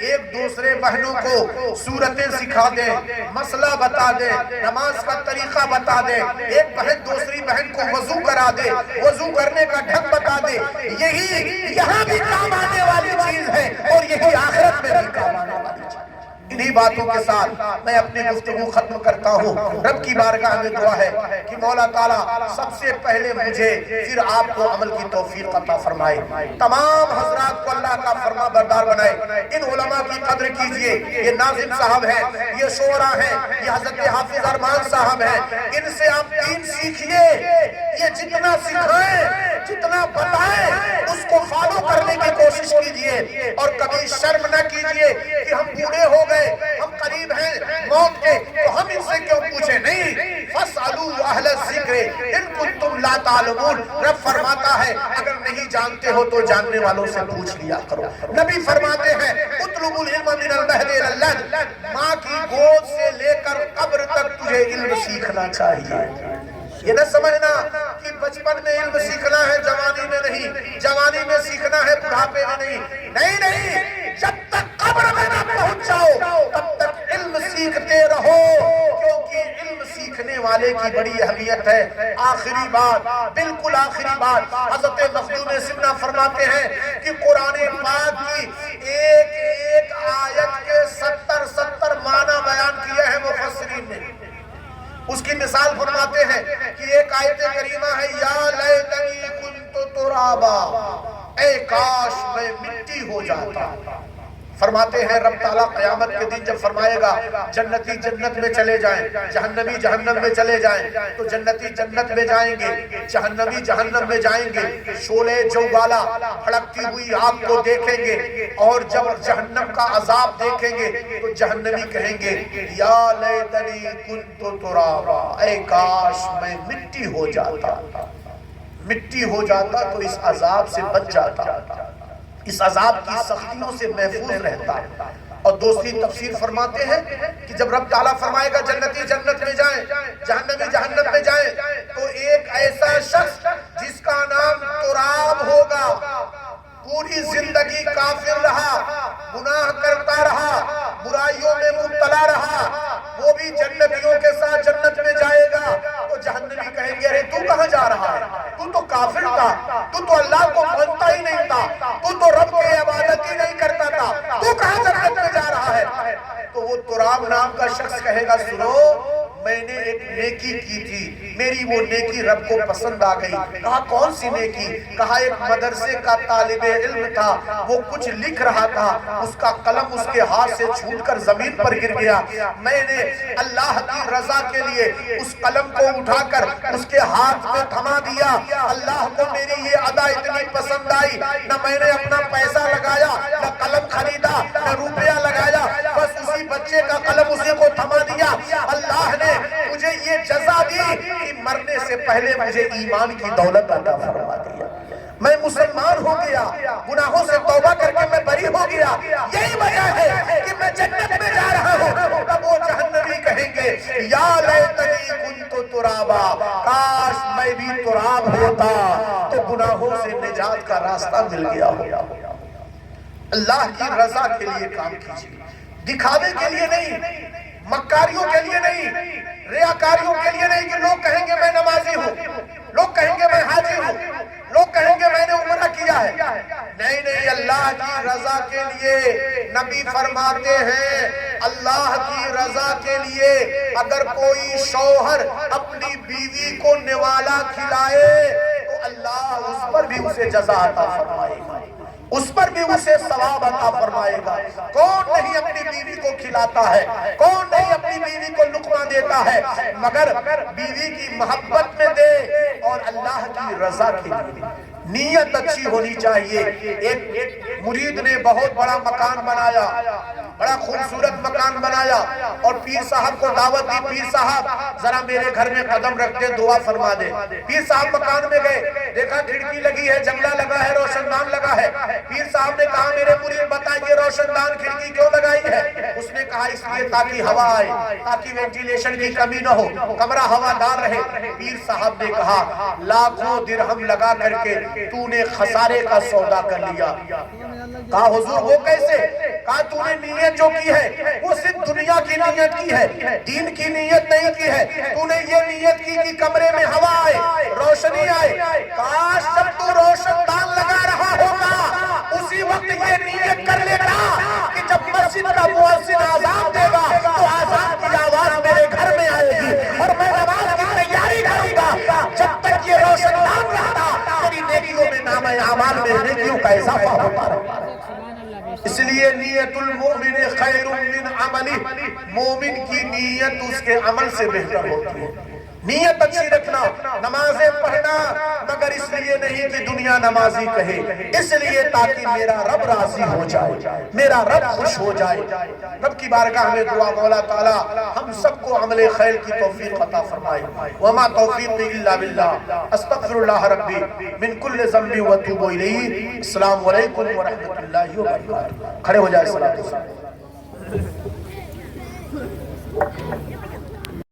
ایک دوسرے بہنوں کو سورتیں سکھا دیں، مسئلہ بتا دیں، نماز کا طریقہ بتا دیں، ایک بہن دوسری بہن کو وضو کرا دے، وضو کرنے کا ڈھنگ بتا دے، یہی یہاں بھی کام آنے والی چیز ہے اور یہی آخرت میں بھی کام آنے والی چیز ہے۔ انہی باتوں کے ساتھ میں اپنی گفتگو ختم کرتا ہوں۔ رب کی بارگاہ میں دعا ہے کہ مولا تعالیٰ سب سے پہلے مجھے پھر آپ کو عمل کی توفیق عطا فرمائے، تمام حضرات کو اللہ کا فرما بردار بنائے۔ ان علماء کی قدر کیجئے، یہ ناظم صاحب ہیں، یہ شعراء ہیں، یہ حضرت حافظ ارمان صاحب ہیں، ان سے آپ دین سیکھئے، یہ جتنا سکھائیں، جتنا بتائیں، اس کو فالو کرنے کی کوشش کیجئے، اور کبھی شرم نہ کیجئے کہ ہم بوڑھے ہو گئے، ہم قریب ہیں موت کے تو ہم ان سے کیوں پوچھیں، نہیں، فَاسْأَلُوا أَهْلَ الذِّكْرِ إِن كُنتُمْ لَا لا تعلمون. رب فرماتا ہے اگر نہیں جانتے ہو تو جاننے والوں سے پوچھ لیا کرو. نبی فرماتے ہیں اطلب العلم من المہد الی اللحد. ماں کی گود سے لے کر قبر تک تجھے علم سیکھنا چاہیے. یہ نہ سمجھنا کہ بچپن میں علم سیکھنا ہے جوانی میں نہیں، جوانی میں سیکھنا ہے بڑھاپے میں نہیں. نہیں، جب تک قبر میں نہ پہنچ جاؤ تب تک علم سیکھتے رہو، کیونکہ علم سیکھنے والے کی بڑی اہمیت ہے. آخری بات، بالکل آخری بات، حضرت مخدوم سمنہ فرماتے ہیں کہ قرآن پاک کی ایک ایک آیت کے 70 معنی بیان کیے ہیں مفسرین نے. اس کی مثال فرماتے ہیں کہ ایک آیت کریمہ ہے یا لیتنی کنت ترابا، اے کاش میں مٹی ہو جاتا. فرماتے ہیں رب تعالیٰ قیامت کے دن جب فرمائے گا جنتی جنت میں چلے جائیں، جہنمی جہنم میں چلے جائیں، تو جنتی جنت میں جائیں گے، جہنمی جہنم میں جائیں گے. شعلے جوبالا بھڑکتی ہوئی آگ کو دیکھیں گے، اور جب جہنم کا عذاب دیکھیں گے تو جہنمی کہیں گے یا لیتنی کنت ترابا، اے کاش میں مٹی ہو جاتا. مٹی ہو جاتا تو اس عذاب سے بچ جاتا، اس عذاب کی سختیوں سے محفوظ رہتا. اور دوسری تفسیر فرماتے ہیں کہ جب رب تعالیٰ فرمائے گا جنتی جنت میں جائیں، جہنمی جہنم میں جائیں، تو ایک ایسا شخص جس کا نام تراب ہوگا، پوری زندگی کافر رہا، گناہ کرتا رہا، برائیوں میں مبتلا رہا، وہ بھی جنتیوں کے ساتھ جنت میں جائے گا. تو جہنمی کہیں گے ارے تو کہاں جا رہا ہے؟ تو تو کافر تھا، تو تو اللہ کو مانتا ہی نہیں تھا، تو تو رب کی عبادت ہی نہیں کرتا تھا، تو کہاں جنت میں جا رہا ہے؟ تو وہ تراب نام کا شخص کہے گا سنو، میں نے ایک نیکی کی تھی، میری وہ نیکی رب کو پسند آ گئی. کہا کون سی نیکی؟ کہا ایک مدرسے کا طالب علم تھا، وہ کچھ لکھ رہا تھا، اس کا قلم اس کے ہاتھ سے چھوٹ کر زمین پر گر گیا. میں نے اللہ کی رضا کے لیے اس قلم کو اٹھا کر اس کے ہاتھ میں تھما دیا. اللہ کو میری یہ ادا اتنی پسند آئی، نہ میں نے اپنا پیسہ لگایا، نہ قلم خریدا، نہ روپیہ لگایا، بس اسی بچے کا قلم اسی کو تھما دیا. اللہ نے مجھے یہ جزا دی کہ مرنے سے پہلے مجھے ایمان کی دولت عطا فرما دیا. میں مسلمان ہو گیا، گناہوں سے توبہ کر کے میں بری ہو گیا. یہی وجہ ہے کہ میں جنت میں جا رہا ہوں. تب وہ جہنمی کہیں گے یا لیتنی کنت ترابا، کاش میں بھی تراب ہوتا تو گناہوں سے نجات کا راستہ مل گیا ہو. اللہ کی رضا کے لیے کام کیجیے، دکھاوے کے لیے نہیں، مکاریوں کے لیے نہیں، ریاکاریوں کے لیے نہیں کہ لوگ کہیں گے میں نمازی ہوں، لوگ کہیں گے میں حاجی ہوں، لوگ کہیں گے میں نے عمرہ کیا ہے. نہیں نہیں، اللہ کی رضا کے لیے. نبی فرماتے ہیں اللہ کی رضا کے لیے اگر کوئی شوہر اپنی بیوی کو نوالا کھلائے تو اللہ اس پر بھی اسے جزا عطا فرمائے گا، اس پر بھی اسے ثواب عطا فرمائے گا. کون نہیں اپنی بیوی کو کھلاتا ہے، کون نہیں اپنی بیوی کو لقمہ دیتا ہے، مگر بیوی کی محبت میں دے اور اللہ کی رضا کے لیے. نیت اچھی ہونی چاہیے. ایک مرید نے بہت بڑا مکان بنایا، بڑا خوبصورت مکان بنایا، اور پیر صاحب کو دعوت دی، پیر صاحب ذرا میرے گھر میں قدم رکھ دے، دعا فرما دے. پیر صاحب مکان میں گئے، دیکھا کھڑکی لگی ہے، جنگلہ لگا ہے، روشن دان لگا ہے. پیر صاحب نے کہا میرے مرید بتائیے روشن دان کھڑکی کیوں لگائی ہے؟ اس نے کہا اس لیے تاکہ ہوا آئے، تاکہ وینٹیلیشن کی کمی نہ ہو، کمرہ ہوادار رہے. پیر صاحب نے کہا لاکھوں درہم لگا کر کے تو نے خسارے کا سودا کر لیا. کہا حضور وہ کیسے؟ کہا تو نے نیت جو کی ہے وہ صرف دنیا کی نیت کی ہے، دین کی نیت نہیں کی ہے. تو نے یہ نیت کی کہ کمرے میں ہوا آئے، روشنی آئے. کاش جب تو روشن دان لگا رہا ہوگا اسی وقت یہ نیت کر لیتا کہ جب مسجد کا مؤذن آذان دے گا تو آذان کی آواز میرے گھر میں آئے گی اور میں نماز کی تیاری کروں گا. جب تک یہ روشن دان رہتا تیری نیکیوں میں نام اعمال میں نیکیوں کا اضافہ ہوتا رہتا. اس لیے نیت المؤمن خیر من عملی، مومن کی نیت اس کے عمل سے بہتر ہوتی ہے. نیت اچھی رکھنا، نمازیں پڑھنا مگر اس لیے نہیں کہ دنیا نمازی کہے، اس لیے تاکہ میرا رب راضی ہو جائے، میرا رب خوش ہو جائے۔ رب کی بارگاہ میں دعا مولا تعالی ہم سب کو عمل خیر کی توفیق عطا فرمائے۔ وما توفیقی الا باللہ، استغفر اللہ ربی من کل ذنب واتوب الیہ۔ السلام علیکم ورحمۃ اللہ وبرکاتہ۔ کھڑے ہو جائے صلاۃ